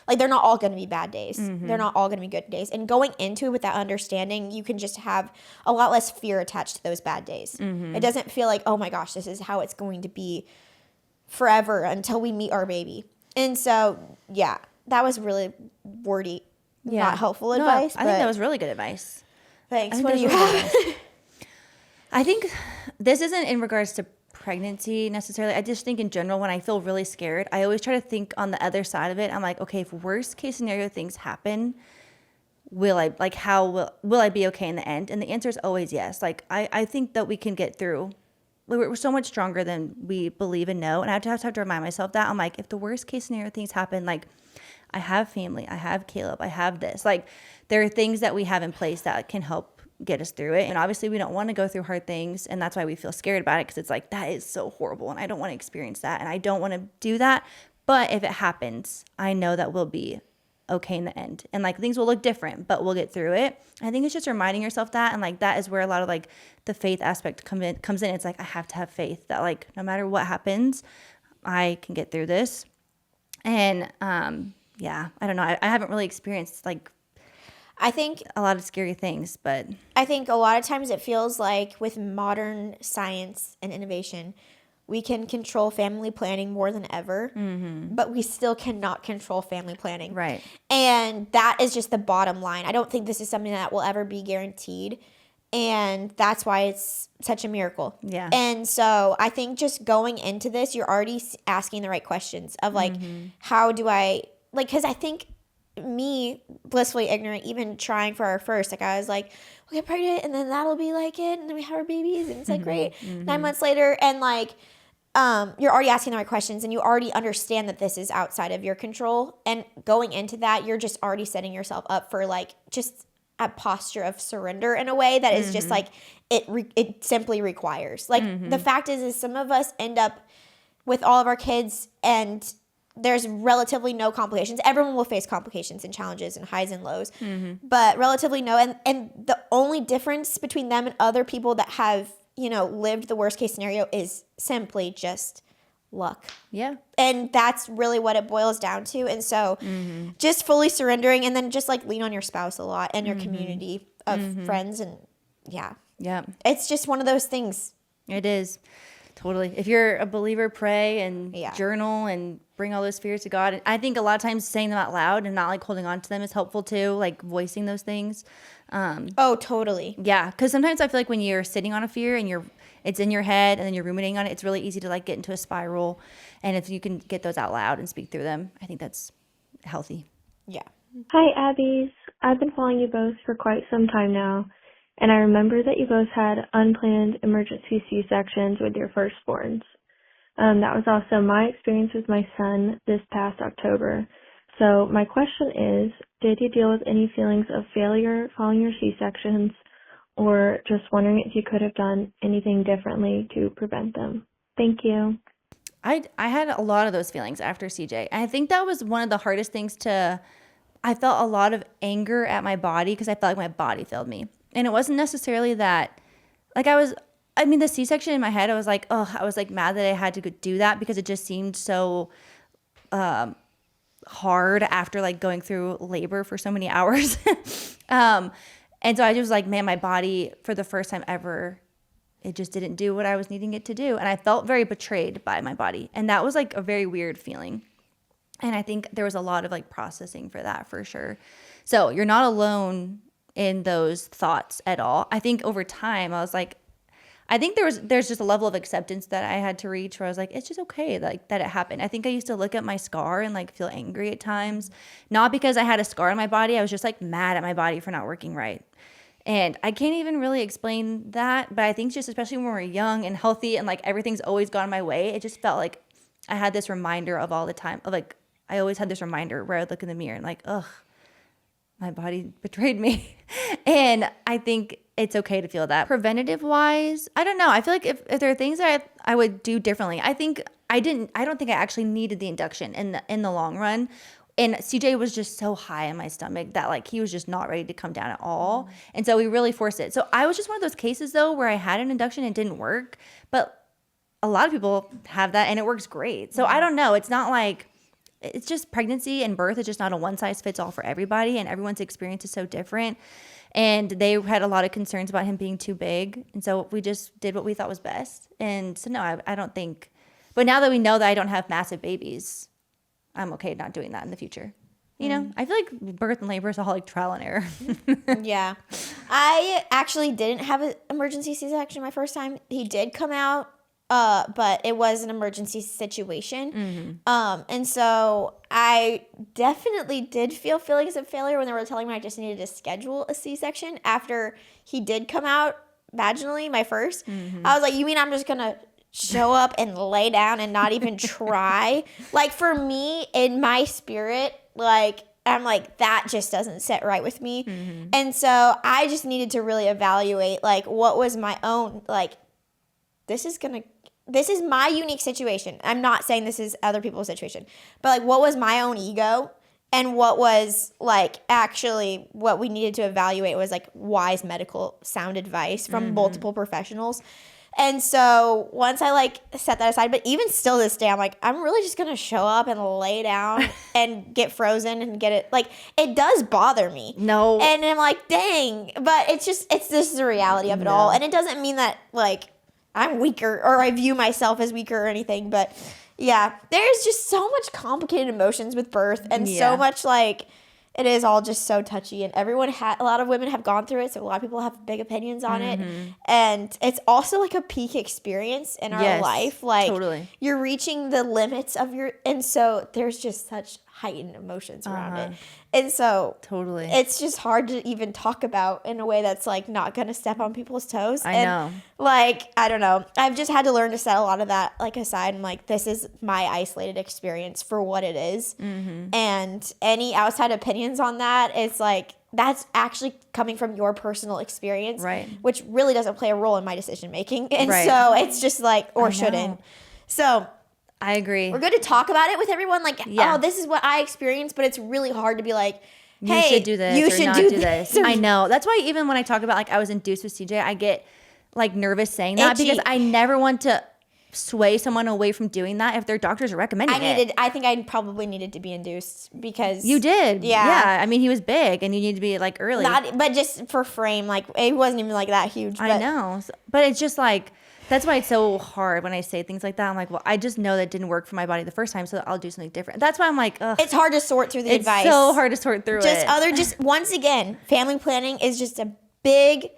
like they're not all going to be bad days. They're not all going to be good days. And going into it with that understanding, you can just have a lot less fear attached to those bad days. It doesn't feel like, oh my gosh, this is how it's going to be forever until we meet our baby. And so, yeah, that was really wordy, not helpful advice. I think that was really good advice. Thanks. What do you have? I think this isn't in regards to pregnancy necessarily. I just think in general, when I feel really scared, I always try to think on the other side of it. I'm like, okay, if worst case scenario things happen, will I be okay in the end? And the answer is always yes. Like I think that we can get through we're so much stronger than we believe and know. And I have to remind myself that. I'm like, if the worst case scenario things happen, like I have family, I have Caleb, I have this. Like there are things that we have in place that can help get us through it. And obviously we don't want to go through hard things. And that's why we feel scared about it, because it's like, that is so horrible. And I don't want to experience that. And I don't want to do that. But if it happens, I know that we'll be okay in the end. And like things will look different, but we'll get through it. I think it's just reminding yourself that. And like that is where a lot of like the faith aspect comes in. It's like I have to have faith that like no matter what happens, I can get through this. And yeah, I don't know. I haven't really experienced like I think a lot of scary things, but I think a lot of times it feels like with modern science and innovation, we can control family planning more than ever, but we still cannot control family planning. Right. And that is just the bottom line. I don't think this is something that will ever be guaranteed. And that's why it's such a miracle. Yeah. And so I think just going into this, you're already asking the right questions of like, how do I, like, because I think me, blissfully ignorant, even trying for our first, like I was like, we'll get pregnant and then that'll be like it. And then we have our babies and it's like great. 9 months later. And like, you're already asking the right questions and you already understand that this is outside of your control. And going into that, you're just already setting yourself up for like just a posture of surrender in a way that is just like it simply requires. Like the fact is some of us end up with all of our kids and there's relatively no complications. Everyone will face complications and challenges and highs and lows, but relatively no. And the only difference between them and other people that have, you know, lived the worst case scenario is simply just luck. yeah. And that's really what it boils down to. And so just fully surrendering and then just like lean on your spouse a lot and your community of friends. And yeah, it's just one of those things. It is. Totally. If you're a believer, pray and journal and bring all those fears to God. And I think a lot of times saying them out loud and not like holding on to them is helpful too, like voicing those things. Oh, totally. Yeah. Because sometimes I feel like when you're sitting on a fear and it's in your head and then you're ruminating on it, it's really easy to like get into a spiral. And if you can get those out loud and speak through them, I think that's healthy. Yeah. Hi, Abby's. I've been following you both for quite some time now, and I remember that you both had unplanned emergency C-sections with your firstborns. That was also my experience with my son this past October. So my question is, did you deal with any feelings of failure following your C-sections, or just wondering if you could have done anything differently to prevent them? Thank you. I had a lot of those feelings after CJ. I think that was one of the hardest things I felt a lot of anger at my body because I felt like my body failed me. And it wasn't necessarily that, like the C-section in my head, I was like, I was like mad that I had to do that because it just seemed so hard after like going through labor for so many hours. And so I just was like, man, my body for the first time ever, it just didn't do what I was needing it to do. And I felt very betrayed by my body. And that was like a very weird feeling. And I think there was a lot of like processing for that for sure. So you're not alone in those thoughts at all. I think over time I was like, I think there's just a level of acceptance that I had to reach where I was like, it's just okay like that it happened. I think I used to look at my scar and like feel angry at times, not because I had a scar on my body. I was just like mad at my body for not working right. And I can't even really explain that, but I think just especially when we're young and healthy and like everything's always gone my way, it just felt like I had this reminder of all the time of like, I always had this reminder where I would look in the mirror and like, my body betrayed me. And I think it's okay to feel that. Preventative wise, I don't know. I feel like if there are things that I would do differently, I don't think I actually needed the induction in the long run. And CJ was just so high in my stomach that like he was just not ready to come down at all. And so we really forced it. So I was just one of those cases though where I had an induction and it didn't work. But a lot of people have that and it works great. So I don't know. It's not like, it's just pregnancy and birth is just not a one size fits all for everybody. And everyone's experience is so different. And they had a lot of concerns about him being too big. And so we just did what we thought was best. And so no, I don't think, but now that we know that I don't have massive babies, I'm okay not doing that in the future. You know, I feel like birth and labor is all like trial and error. Yeah. I actually didn't have an emergency C-section my first time. He did come out, but it was an emergency situation. And so I definitely did feel feelings of failure when they were telling me I just needed to schedule a C-section after he did come out vaginally, my first. I was like, you mean I'm just going to show up and lay down and not even try? Like, for me, in my spirit, like, I'm like, that just doesn't sit right with me. And so I just needed to really evaluate, like, what was my own, like, this is my unique situation. I'm not saying this is other people's situation, but like, what was my own ego, and what was like actually what we needed to evaluate was like wise medical sound advice from multiple professionals. And so once I like set that aside, but even still this day, I'm like, I'm really just going to show up and lay down and get frozen and get it. Like, it does bother me. No. And I'm like, dang, but it's just the reality of it all. And it doesn't mean that like I'm weaker or I view myself as weaker or anything. But yeah, there's just so much complicated emotions with birth, and so much like, it is all just so touchy, and a lot of women have gone through it, so a lot of people have big opinions on it, and it's also like a peak experience in our life. Like, totally. You're reaching the limits of and so there's just such heightened emotions around it. And so totally, it's just hard to even talk about in a way that's like not gonna step on people's toes. I know. Like, I don't know. I've just had to learn to set a lot of that like aside, and like, this is my isolated experience for what it is. And any outside opinions on that, it's like, that's actually coming from your personal experience, right? Which really doesn't play a role in my decision making. And so it's just like, or shouldn't. So I agree. We're good to talk about it with everyone. Like, oh, this is what I experienced, but it's really hard to be like, hey, you should do this. You should not do this. I know. That's why even when I talk about like I was induced with CJ, I get like nervous saying that because I never want to sway someone away from doing that if their doctors are recommending it. I think I probably needed to be induced because you did. Yeah. I mean, he was big, and you need to be like early. But just for frame, like, it wasn't even like that huge. I know, but it's just like. That's why it's so hard when I say things like that. I'm like, well, I just know that didn't work for my body the first time, so I'll do something different. That's why I'm like, ugh. It's hard to sort through the advice. It's so hard to sort through Once again, family planning is just a big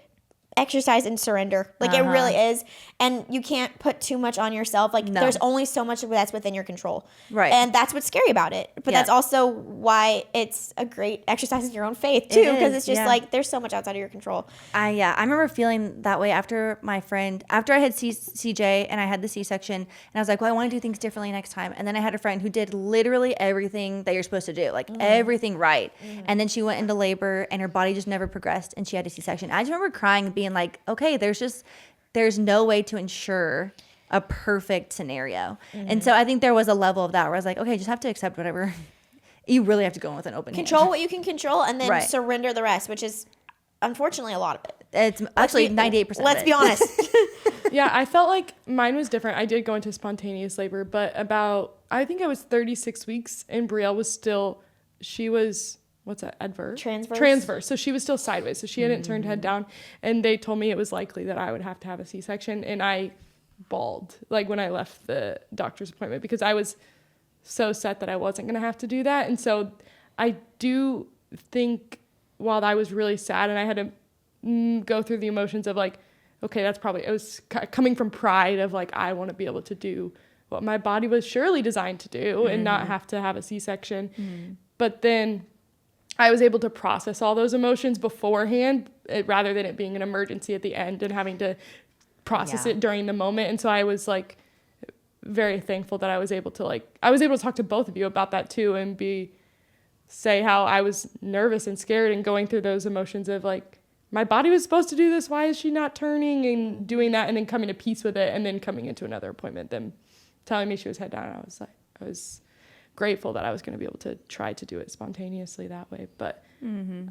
exercise in surrender. Like, it really is. And you can't put too much on yourself. Like, there's only so much of that's within your control. Right. And that's what's scary about it. But that's also why it's a great exercise in your own faith, too. Because it's just like, there's so much outside of your control. I remember feeling that way after I had CJ and I had the C-section. And I was like, well, I want to do things differently next time. And then I had a friend who did literally everything that you're supposed to do. Like, everything right. And then she went into labor, and her body just never progressed, and she had a C-section. I just remember crying and being like, okay, there's no way to ensure a perfect scenario. And so I think there was a level of that where I was like, okay, just have to accept whatever. You really have to go in with an open hand. Control what you can control, and then surrender the rest, which is unfortunately a lot of it. It's actually 98%. Let's be honest. Yeah, I felt like mine was different. I did go into spontaneous labor, but I think I was 36 weeks, and Brielle was still, she was... What's that? Adverse? Transverse. So she was still sideways. So she hadn't turned head down. And they told me it was likely that I would have to have a C-section. And I bawled, like, when I left the doctor's appointment, because I was so set that I wasn't going to have to do that. And so I do think while I was really sad and I had to go through the emotions of, like, okay, it was coming from pride of, like, I want to be able to do what my body was surely designed to do and not have to have a C-section. But then I was able to process all those emotions beforehand rather than it being an emergency at the end and having to process it during the moment. And so I was like very thankful that I was able to talk to both of you about that too, and say how I was nervous and scared and going through those emotions of like, my body was supposed to do this. Why is she not turning, and doing that, and then coming to peace with it, and then coming into another appointment, them telling me she was head down. I was grateful that I was going to be able to try to do it spontaneously that way. But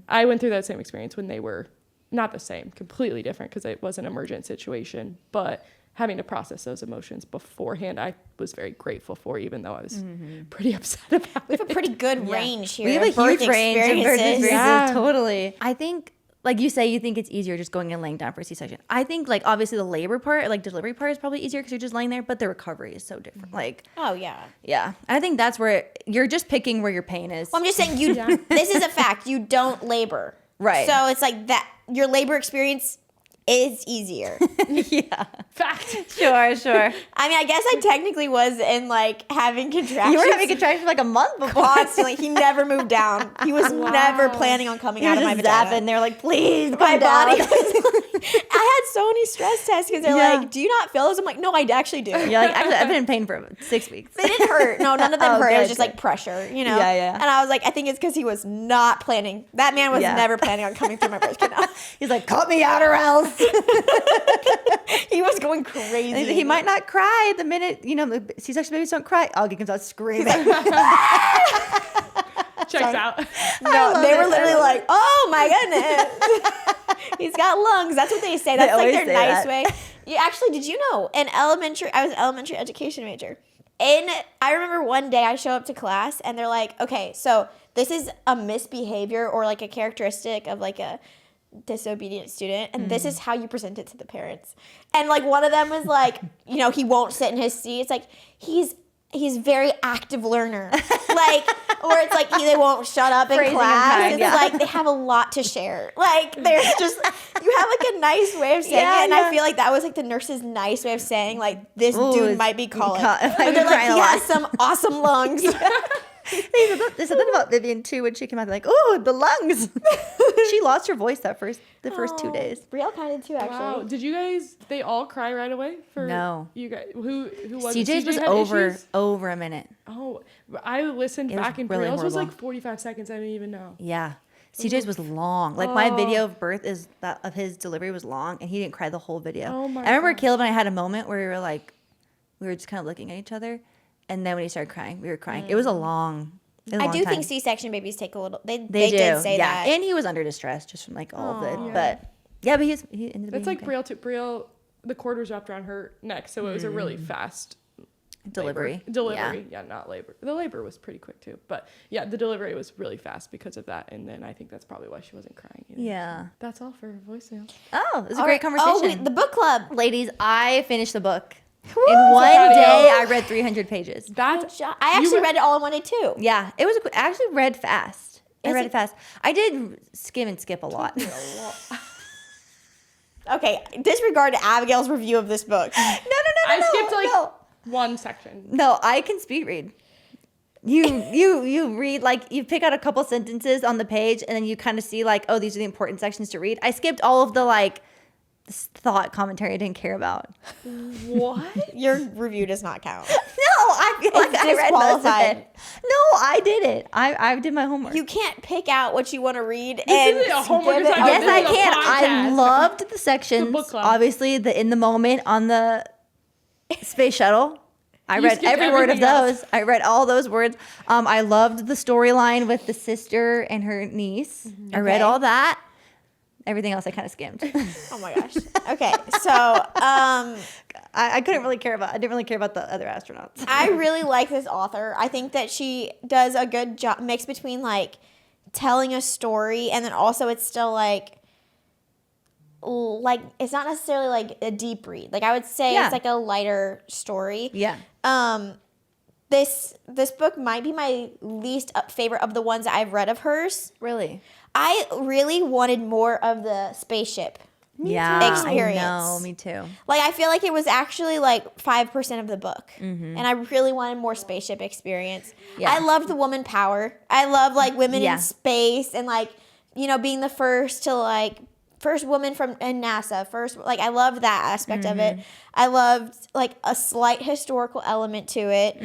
I went through that same experience when they were not the same, completely different, because it was an emergent situation, but having to process those emotions beforehand, I was very grateful for, even though I was pretty upset about it. We have a pretty good range here. We have a huge range of birth experiences. Yeah. Totally. I think, like you say, you think it's easier just going and laying down for a C-section. I think, like, obviously the labor part, like delivery part, is probably easier because you're just laying there, but the recovery is so different. Like, oh yeah, yeah. And I think that's where you're just picking where your pain is. Well, I'm just saying this is a fact. You don't labor, right? So it's like that. Your labor experience is easier. Yeah. Fact. Sure. I mean, I guess I technically was in like having contractions. You were having contractions for like a month before. Constantly. He never moved down. He was never planning on coming out of my vagina. And they're like, please, My come down. body was like, I had so many stress tests because they're like, do you not feel those? I'm like, no, I actually do. You're like, actually, I've been in pain for 6 weeks. They didn't hurt. No, none of them hurt. It good, was just good. like pressure, you know? Yeah. And I was like, I think it's because he was not planning. That man was never planning on coming through my birth canal. He's like, cut me out or else. He was going crazy. He might not cry the minute, the C-section babies don't cry. Augie comes out screaming. Checks out. No, they were literally like, oh my goodness. He's got lungs. That's what they say. That's like their nice way. Actually, did you know, I was an elementary education major. And I remember one day I show up to class and they're like, okay, so this is a misbehavior or like a characteristic of like a disobedient student, and this is how you present it to the parents. And like one of them was like, he won't sit in his seat. It's like he's very active learner. Like, or it's like they won't shut up in Phrasing class. and It's like they have a lot to share. Like there's just you have like a nice way of saying it, and I feel like that was like the nurse's nice way of saying like this dude might be colic. But they're like, he has some awesome lungs. They said that about Vivian too when she came out. They're like, "Oh, the lungs." She lost her voice the first 2 days. Brielle kind of too, actually. Wow. Did you guys? They all cry right away for No. You guys? Who was it? CJ's was CJ had issues? over a minute. Oh, I listened back and really Brielle's was horrible. like 45 seconds. I didn't even know. Yeah. CJ's was long. Like my video of birth of his delivery was long, and he didn't cry the whole video. Oh my I remember gosh. Caleb and I had a moment where we were just kind of looking at each other, and then when he started crying, we were crying. It was a long. I do time. think C-section babies take a little. They do. did say that. And he was under distress just from like all of it. Yeah. But yeah, but he ended up That's being like okay. Brielle too. Brielle, the quarters wrapped around her neck, so it was a really fast delivery. Delivery, yeah, not labor. The labor was pretty quick too, but yeah, the delivery was really fast because of that. And then I think that's probably why she wasn't crying either. Yeah. That's all for voicemail. Oh, it was a All great right. conversation. The book club. Ladies, I finished the book. Woo! In one proud of you. day, I read 300 pages. That's I actually read it all in one day too. Yeah, it was. I actually read fast. I Is read it- it fast. I did skim and skip a lot. Okay, disregard Abigail's review of this book. I skipped like one section. No, I can speed read. You read like you pick out a couple sentences on the page, and then you kind of see like, oh, these are the important sections to read. I skipped all of the like thought commentary I didn't care about. What? Your review does not count. No, I feel like I read most of disqualified. it. No, I did it. I did my homework. You can't pick out what you want to read This and isn't a homework give it assignment. Yes, This I is a can. I podcast. loved the sections. book club. Obviously, the in the moment on the space shuttle. I You read skipped every word of everything else. those. I read all those words. I loved the storyline with the sister and her niece. I read Okay. all that. Everything else I kind of skimmed. Oh my gosh. Okay, so I couldn't really care about. I didn't really care about the other astronauts. I really like this author. I think that she does a good job mix between like telling a story and then also it's still like it's not necessarily like a deep read. Like I would say Yeah. it's like a lighter story. Yeah. This book might be my least favorite of the ones I've read of hers. Really. I really wanted more of the spaceship. Yeah. Experience. I know. Me too. Like I feel like it was actually like 5% of the book, and I really wanted more spaceship experience. Yeah. I loved the woman power. I love like women Yeah. in space and like being the first woman from in NASA. I loved that aspect of it. I loved like a slight historical element to it.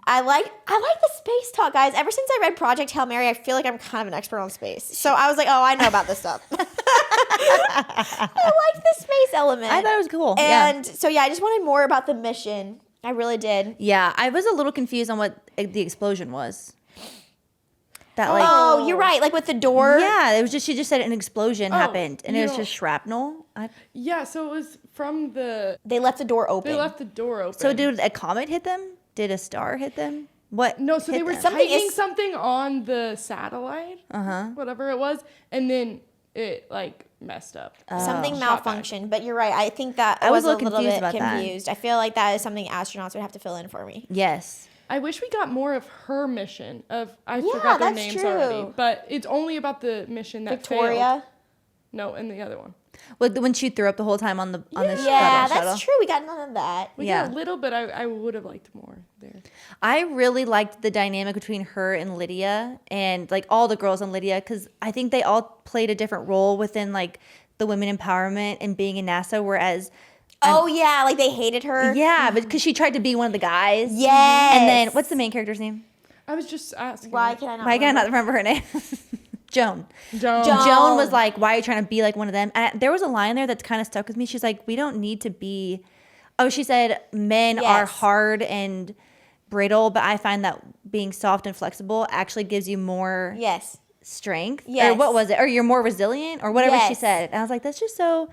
I like the space talk, guys. Ever since I read Project Hail Mary, I feel like I'm kind of an expert on space. So I was like, oh, I know about this stuff. I like the space element. I thought it was cool. And so yeah, I just wanted more about the mission. I really did. Yeah. I was a little confused on what the explosion was. That Oh, you're right. Like with the door. Yeah, it was just she just said an explosion happened, and it was you just shrapnel. Yeah, so it was from They left the door open. they left the door open. So did a comet hit them? Did a star hit them? What? No, so they hit were them? tightening something on the satellite, whatever it was, and then it like messed up. Something Shot back. malfunctioned, but you're right. I think that I was was a a little little bit confused about that. confused. I feel like that is something astronauts would have to fill in for me. Yes. I wish we got more of her mission. I Yeah, forgot their that's names true. already, but it's only about the mission that Victoria. failed. No, and the other one. When she threw up the whole time on the Yeah, shuttle. that's true. We got none of that. We Yeah. got a little bit. I would have liked more there. I really liked the dynamic between her and Lydia and like all the girls and Lydia because I think they all played a different role within like the women empowerment and being in NASA, whereas Oh, yeah. Like, they hated her. yeah, but because she tried to be one of the guys. Yes. And then what's the main character's name? I was just asking. Why can I not Why can I remember? not remember her name? Joan. Joan. Joan was like, why are you trying to be like one of them? And there was a line there that's kind of stuck with me. She's like, we don't need to be. Oh, she said, men are Yes. hard and brittle, but I find that being soft and flexible actually gives you more Yes. strength. Yes. Or what was it? Or you're more resilient or whatever she Yes. said. And I was like, that's just so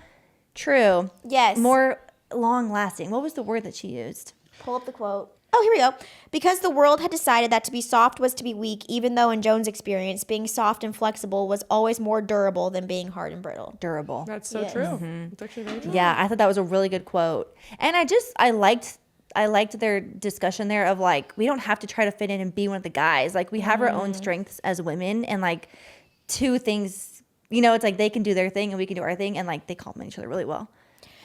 true. Yes. More long lasting. What was the word that she used? Pull up the quote. Oh, here we go. Because the world had decided that to be soft was to be weak, even though in Joan's experience, being soft and flexible was always more durable than being hard and brittle. Durable. That's so Yes. true. It's actually very true. Yeah, I thought that was a really good quote. And I liked their discussion there of like, we don't have to try to fit in and be one of the guys. Like we have our own strengths as women and like two things, it's like they can do their thing and we can do our thing and like they complement each other really well.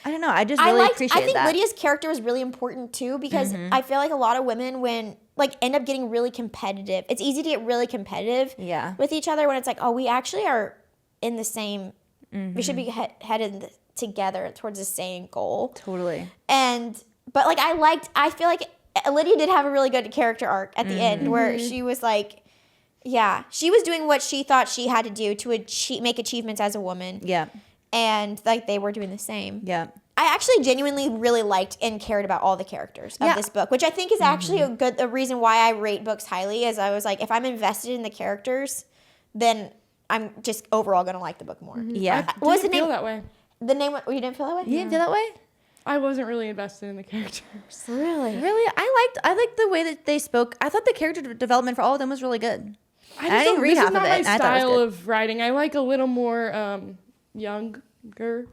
I don't know. I just really appreciate I think that. Lydia's character is really important too because I feel like a lot of women when like end up getting really competitive. It's easy to get really competitive Yeah. with each other when it's like, oh, we actually are in the same. We should be headed together towards the same goal. Totally. But like I feel like Lydia did have a really good character arc at the end where she was like, yeah, she was doing what she thought she had to do to make achievements as a woman. Yeah. And like they were doing the same. Yeah. I actually genuinely really liked and cared about all the characters of this book, which I think is actually a reason why I rate books highly. Is I was like, if I'm invested in the characters, then I'm just overall gonna like the book more. Yeah. What was the Didn't feel name? that way. The name? You didn't feel that way? You didn't feel that way? I wasn't really invested in the characters. Really? Really? I liked the way that they spoke. I thought the character development for all of them was really good. I didn't don't- read this half is of not it, my and I thought it was style good. of writing. I like a little more younger.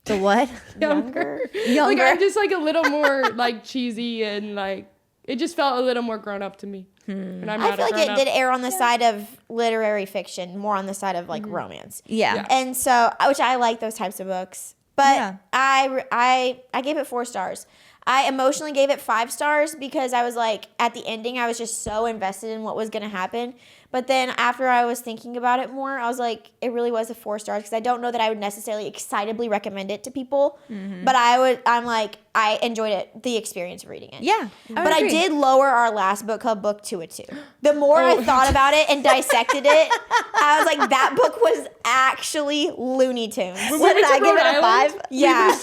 The what? Younger. Younger. Like I'm just like a little more like cheesy and like it just felt a little more grown up to me. And I'm I not feel a like it grown-up. did err on the side of literary fiction, more on the side of like romance. Yeah. Yeah. And so, which I like those types of books. But Yeah. I gave it 4 stars. I emotionally gave it 5 stars because I was like, at the ending, I was just so invested in what was going to happen. But then after I was thinking about it more, I was like, it really was a 4 stars because I don't know that I would necessarily excitably recommend it to people. But I'm like, I enjoyed it, the experience of reading it. Yeah. But I did lower our last book club book to a 2. The more I thought about it and dissected it, I was like, that book was actually Looney Tunes. What did I give it a 5? Yeah.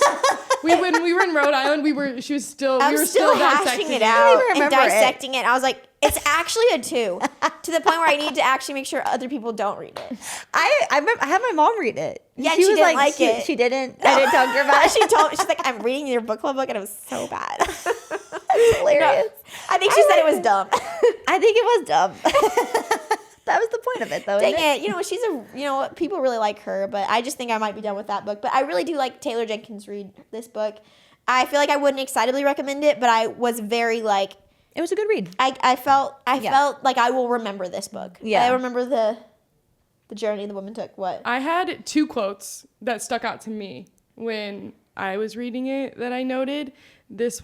When we were in Rhode Island, we were still Hashing dissecting it I out don't even and remember it. dissecting it. I was like, it's actually a 2 to the point where I need to actually make sure other people don't read it. I remember I had my mom read it. Yeah, and she was didn't like it. She didn't. I didn't talk to her about it. She's like, I'm reading your book club book, and it was so bad. It's hilarious. I think she said it was dumb. I think it was dumb. That was the point of it, though. Dang isn't it. People really like her, but I just think I might be done with that book. But I really do like Taylor Jenkins Reid, this book. I feel like I wouldn't excitedly recommend it, but I was very like, It was a good read. I felt like I will remember this book. Yeah. I remember the journey the woman took. What? I had 2 quotes that stuck out to me when I was reading it that I noted. This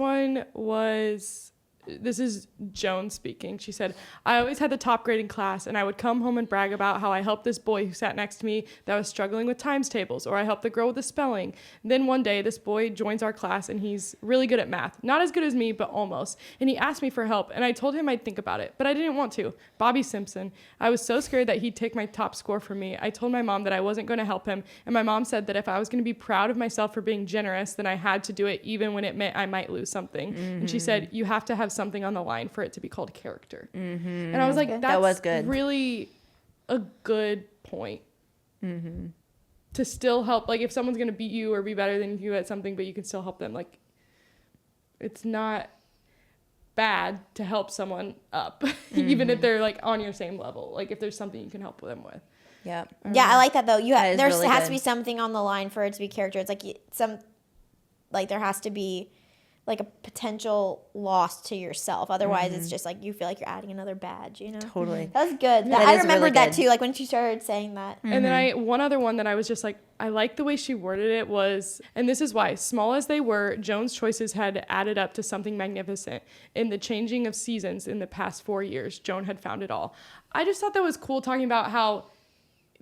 is Joan speaking. She said, I always had the top grade in class, and I would come home and brag about how I helped this boy who sat next to me that was struggling with times tables, or I helped the girl with the spelling. Then one day, this boy joins our class, and he's really good at math. Not as good as me, but almost. And he asked me for help, and I told him I'd think about it, but I didn't want to. Bobby Simpson. I was so scared that he'd take my top score from me. I told my mom that I wasn't going to help him, and my mom said that if I was going to be proud of myself for being generous, then I had to do it even when it meant I might lose something. And she said, you have to have something on the line for it to be called character. And I was like, that was good. Really a good point. To still help, like if someone's going to beat you or be better than you at something, but you can still help them, like it's not bad to help someone up, even if they're like on your same level, like if there's something you can help them with. Yeah. Yeah, I like that though. That is There really has good. to be something on the line for it to be character. It's like there has to be like a potential loss to yourself. Otherwise, it's just like you feel like you're adding another badge, you know? Totally. That was good. That I is remembered really that good. too, like when she started saying that. And then one other one that I was just like, I like the way she worded it was, and this is why, small as they were, Joan's choices had added up to something magnificent. In the changing of seasons in the past 4 years, Joan had found it all. I just thought that was cool, talking about how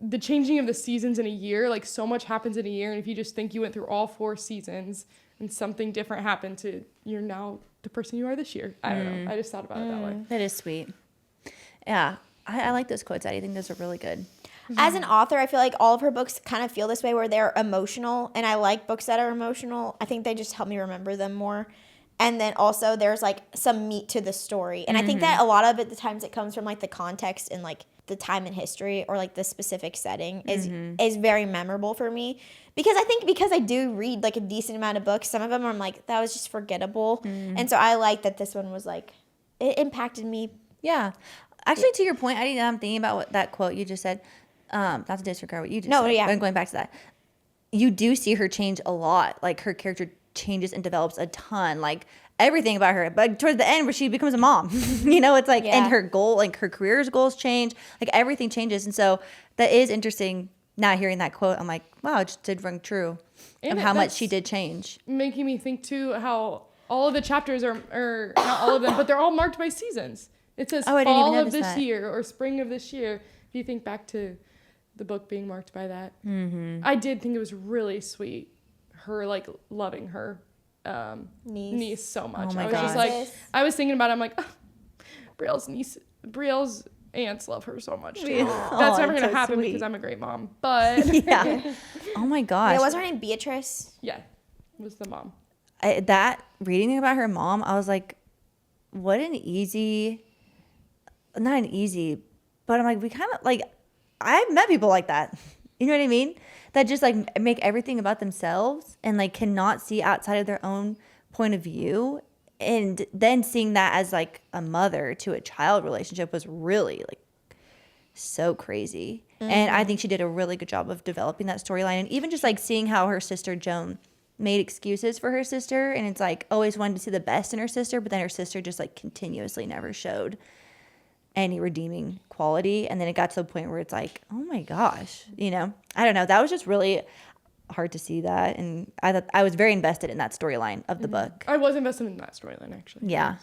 the changing of the seasons in a year, like so much happens in a year. And if you just think you went through all 4 seasons and something different happened to, you're now the person you are this year. I don't know. I just thought about it that way. That is sweet. Yeah. I like those quotes. I think those are really good. As an author, I feel like all of her books kind of feel this way where they're emotional, and I like books that are emotional. I think they just help me remember them more. And then also there's like some meat to the story. And I think that a lot of it, the times it comes from like the context and like the time in history or like the specific setting is very memorable for me. Because I think because I do read like a decent amount of books, some of them I'm like, that was just forgettable. And so I like that this one was like, it impacted me. Yeah. Actually, to your point, I'm thinking about what that quote you just said. Not to disregard what you just No, said. yeah. But going back to that. You do see her change a lot. Like her character changes and develops a ton. Like everything about her. But towards the end where she becomes a mom, you know, it's like, and her goal, like her career's goals change. Like everything changes. And so that is interesting. Now hearing that quote, I'm like, wow, it just did ring true And of how much she did change. Making me think too how all of the chapters are not all of them, but they're all marked by seasons. It says I didn't even fall of notice this that. year or spring of this year. If you think back to the book being marked by that, I did think it was really sweet. Her like loving her niece so much. Oh my I was just gosh. like, I was thinking about it. I'm like, oh, Brielle's aunts love her so much too. That's never it's gonna so happen sweet. because I'm a great mom. But Yeah. Oh my gosh. Yeah, was her name Beatrice? yeah, was the mom. That reading about her mom, I was like, what an easy, not an easy, but I'm like, we kind of like, I've met people like that. You know what I mean? That just like make everything about themselves and like cannot see outside of their own point of view. And then seeing that as like a mother to a child relationship was really like so crazy. And I think she did a really good job of developing that storyline. And even just like seeing how her sister Joan made excuses for her sister, and it's like always wanted to see the best in her sister, but then her sister just like continuously never showed any redeeming quality. And then it got to the point where it's like, oh my gosh, you know, I don't know. That was just really hard to see that. And I thought I was very invested in that storyline of the book. I was invested in that storyline actually. Yeah.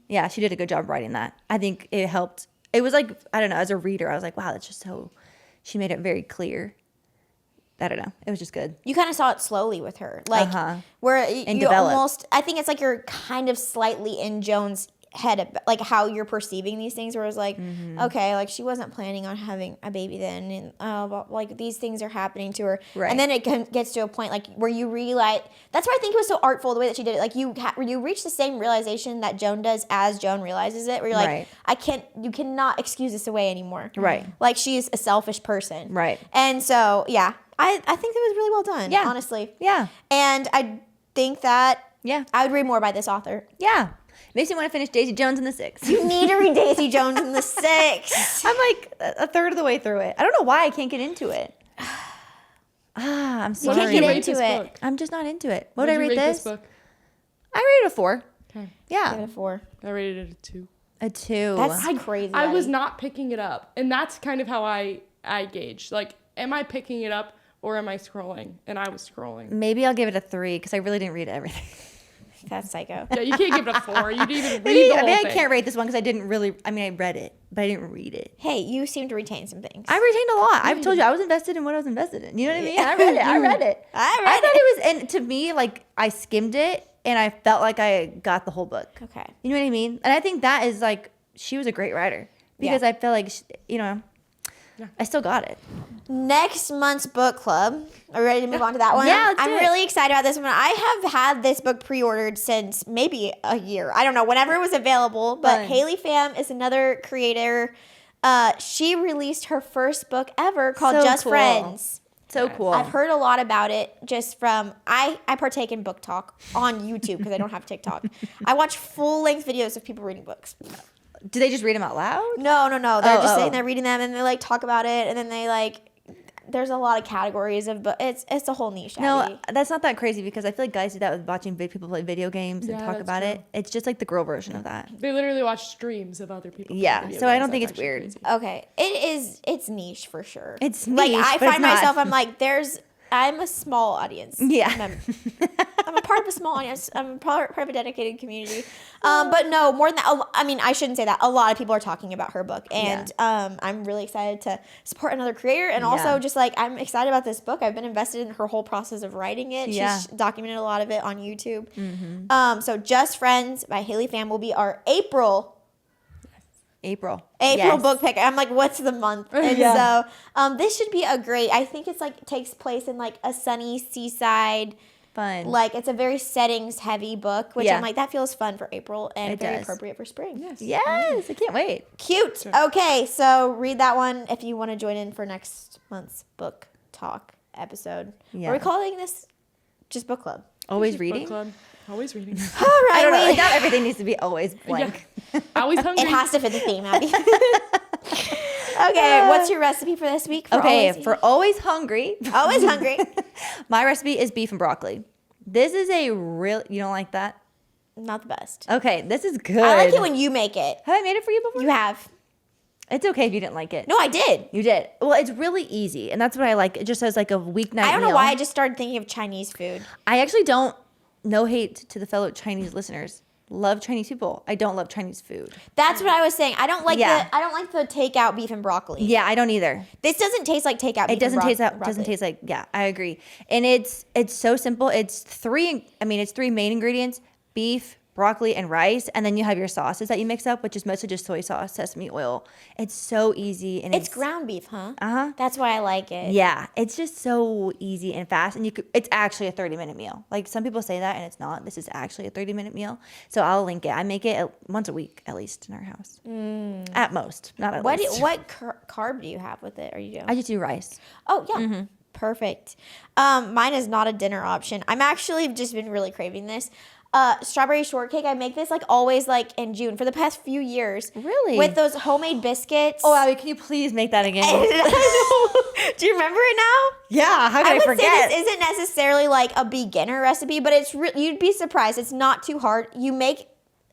Yeah. She did a good job writing that. I think it helped. It was like, I don't know, as a reader, I was like, wow, that's just so, she made it very clear. I don't know. It was just good. You kind of saw it slowly with her. Like, where you develop. almost, I think it's like you're kind of slightly in Joan's head, like how you're perceiving these things, where it's like, okay, like she wasn't planning on having a baby then, and but like these things are happening to her, Right. and then it gets to a point like where you realize. That's why I think it was so artful the way that she did it. Like you reach the same realization that Joan does as Joan realizes it, where you're like, Right. you cannot excuse this away anymore, Right. Like she's a selfish person, Right. And so yeah, I think that was really well done, Yeah. honestly, Yeah. and I think that Yeah. I would read more by this author. Yeah. Makes me want to finish Daisy Jones in the 6. You need to read Daisy Jones in the 6. I'm like a third of the way through it. I don't know why I can't get into it. I'm You sorry. can't Did you get rate into this it. book? I'm just not into it. What What did I did you rate rate this? book? I rated a 4. Okay. Yeah. Give it a 4. I rated it a 2. A 2. That's crazy. I was Addie. not picking it up, and that's kind of how I gauge. Like, am I picking it up or am I scrolling? And I was scrolling. Maybe I'll give it a 3 because I really didn't read everything. That's psycho. Yeah, you can't give it a 4. You didn't even read Maybe, the I whole mean, thing. I can't rate this one because I didn't really. I mean, I read it, but I didn't read it. Hey, you seem to retain some things. I retained a lot. I've told you I was invested in what I was invested in. You know what I mean? I read it. I read it. I thought it was, and to me, like I skimmed it, and I felt like I got the whole book. Okay. You know what I mean? And I think that is like she was a great writer because Yeah. I feel like you know, I still got it. Next month's book club. Are we ready to move on to that one? Yeah, let's do I'm it. really excited about this one. I have had this book pre-ordered since maybe a year. I don't know, whenever it was available. But Fun. Haley Pham is another creator. She released her first book ever called So Just cool. Friends. So cool. I've heard a lot about it just from, I partake in book talk on YouTube because I don't have TikTok. I watch full-length videos of people reading books. Do they just read them out loud? No. They're just Oh. sitting there reading them, and they like talk about it, and then they like there's a lot of categories of, but it's a whole niche. No, Abby. that's not that crazy because I feel like guys do that with watching people play video games and Yeah, talk that's about true. it. It's just like the girl version of that. They literally watch streams of other people. Yeah, playing video so I games. don't think That's it's actually weird. crazy. Okay, it's niche for sure. It's like niche, I but it's find not. myself, I'm like, I'm a small audience. Yeah. I'm a part of a small audience. I'm a part of a dedicated community. But no, more than that, I mean, I shouldn't say that. A lot of people are talking about her book, and I'm really excited to support another creator, and also just like I'm excited about this book. I've been invested in her whole process of writing it. Yeah. She's documented a lot of it on YouTube. So Just Friends by Haley Pham will be our April Yes. book pick. I'm like, what's the month? And Yeah. so this should be a great, I think it's like takes place in like a sunny seaside, Fun. like it's a very settings heavy book, which Yeah. I'm like, that feels fun for April and It very does. appropriate for spring. Yes. Yes, I can't wait. Cute. Okay, so read that one if you want to join in for next month's book talk episode. Yeah. Are we calling this just book club? Always Book reading? club. Always reading. All right, I don't know. wait. Not everything needs to be always blank. Always hungry. It has to fit the theme, Abby. Okay, what's your recipe for this week? For always hungry. always hungry. My recipe is beef and broccoli. This is a real. You don't like that? Not the best. Okay, this is good. I like it when you make it. Have I made it for you before? You have. It's okay if you didn't like it. No, I did. You did. Well, it's really easy, and that's what I like. It just as like a weeknight. I don't know meal. why I just started thinking of Chinese food. I actually don't. No hate to the fellow Chinese listeners. Love Chinese people. I don't love Chinese food. That's what I was saying. I don't like Yeah. the takeout beef and broccoli. Yeah, I don't either. This doesn't taste like takeout beef It doesn't and taste that. broccoli. Doesn't taste like. Yeah, I agree. And it's so simple. It's three main ingredients: beef, broccoli, and rice. And then you have your sauces that you mix up, which is mostly just soy sauce, sesame oil. It's so easy, and It's ground beef, huh? Uh-huh. That's why I like it. Yeah, it's just so easy and fast, and it's actually a 30-minute meal. Like some people say that, and it's not. This is actually a 30-minute meal. So I'll link it. I make it once a week at least in our house. At most, not at least. What carb do you have with it? Or you do? I just do rice. Oh yeah, perfect. Mine is not a dinner option. I'm actually just been really craving this. Strawberry shortcake. I make this like always like in June for the past few years. Really? With those homemade biscuits. Oh, Abby, can you please make that again? I know. Do you remember it now? Yeah, how I could I would forget? say this isn't necessarily like a beginner recipe, but it's you'd be surprised. It's not too hard.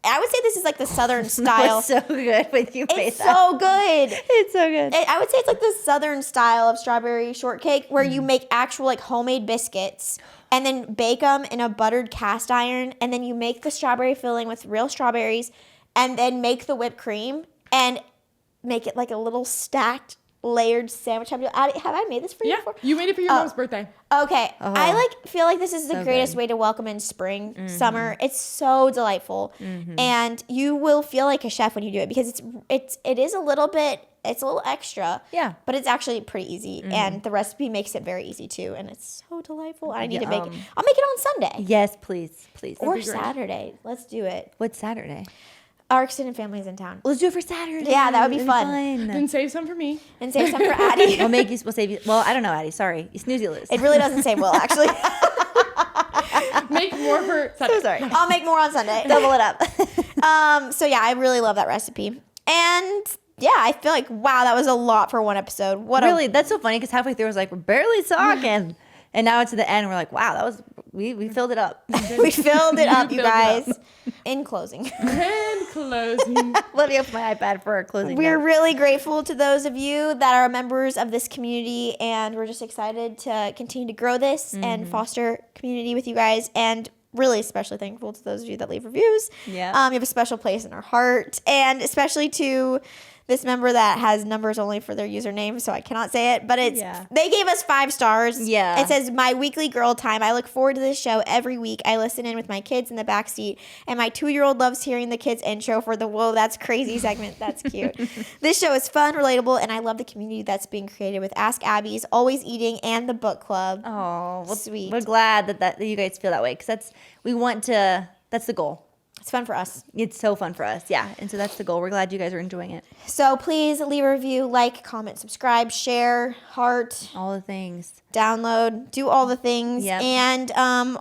I would say this is like the Southern style. It's so good when you made It's that. so good. It's so good. I would say it's like the Southern style of strawberry shortcake where you make actual like homemade biscuits and then bake them in a buttered cast iron, and then you make the strawberry filling with real strawberries and then make the whipped cream and make it like a little stacked layered sandwich. Have I made this for you Yeah, before? you made it for your mom's birthday. Okay. I feel like this is the So greatest good. way to welcome in spring, summer. It's so delightful. And you will feel like a chef when you do it because it is a little extra. Yeah. But it's actually pretty easy, and the recipe makes it very easy too, and it's so delightful. I need to make it. I'll make it on Sunday Yes, please. or be great. Saturday. Let's do it. What's Saturday? Our extended family's in town. Let's do it for Saturday. Yeah, that would be It'd fun. Then save some for me. And save some for Addie. We'll save you. Well, I don't know, Addie. Sorry. You snooze, you lose. It really doesn't say well, actually. Make more for Sunday. Sorry. I'll make more on Sunday. Double it up. So yeah, I really love that recipe. And yeah, I feel like, wow, that was a lot for one episode. Really, that's so funny because halfway through I was like, we're barely talking. And now it's to the end, we're like, wow, that was we filled it up. we filled it up, you Filled it guys. up. In closing. And closing. Let me open my iPad for a closing We're note. really grateful to those of you that are members of this community, and we're just excited to continue to grow this and foster community with you guys, and really especially thankful to those of you that leave reviews. Yeah. You have a special place in our heart, and especially to this member that has numbers only for their username, so I cannot say it, but they gave us 5 stars. Yeah. It says, my weekly girl time. I look forward to this show every week. I listen in with my kids in the backseat, and my 2-year-old loves hearing the kids intro for the whoa, that's crazy segment. That's cute. This show is fun, relatable, and I love the community that's being created with Ask Abby's, Always Eating, and the book club. Oh, well, Sweet. We're glad that you guys feel that way because that's the goal. It's fun for us. It's so fun for us. Yeah. And so that's the goal. We're glad you guys are enjoying it. So please leave a review, like, comment, subscribe, share, heart, All the things. download, do all the things. Yep. And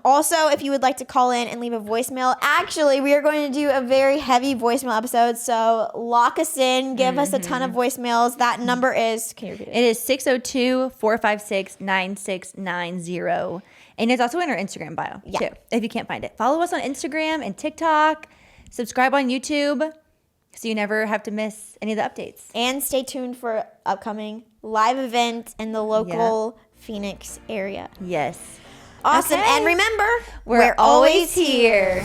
also, if you would like to call in and leave a voicemail, actually, we are going to do a very heavy voicemail episode. So lock us in, give us a ton of voicemails. That number is, can you repeat it? It is 602-456-9690. And it's also in our Instagram bio, too, if you can't find it. Follow us on Instagram and TikTok. Subscribe on YouTube so you never have to miss any of the updates. And stay tuned for upcoming live event in the local Phoenix area. Yes. Awesome. Okay. And remember, We're always here.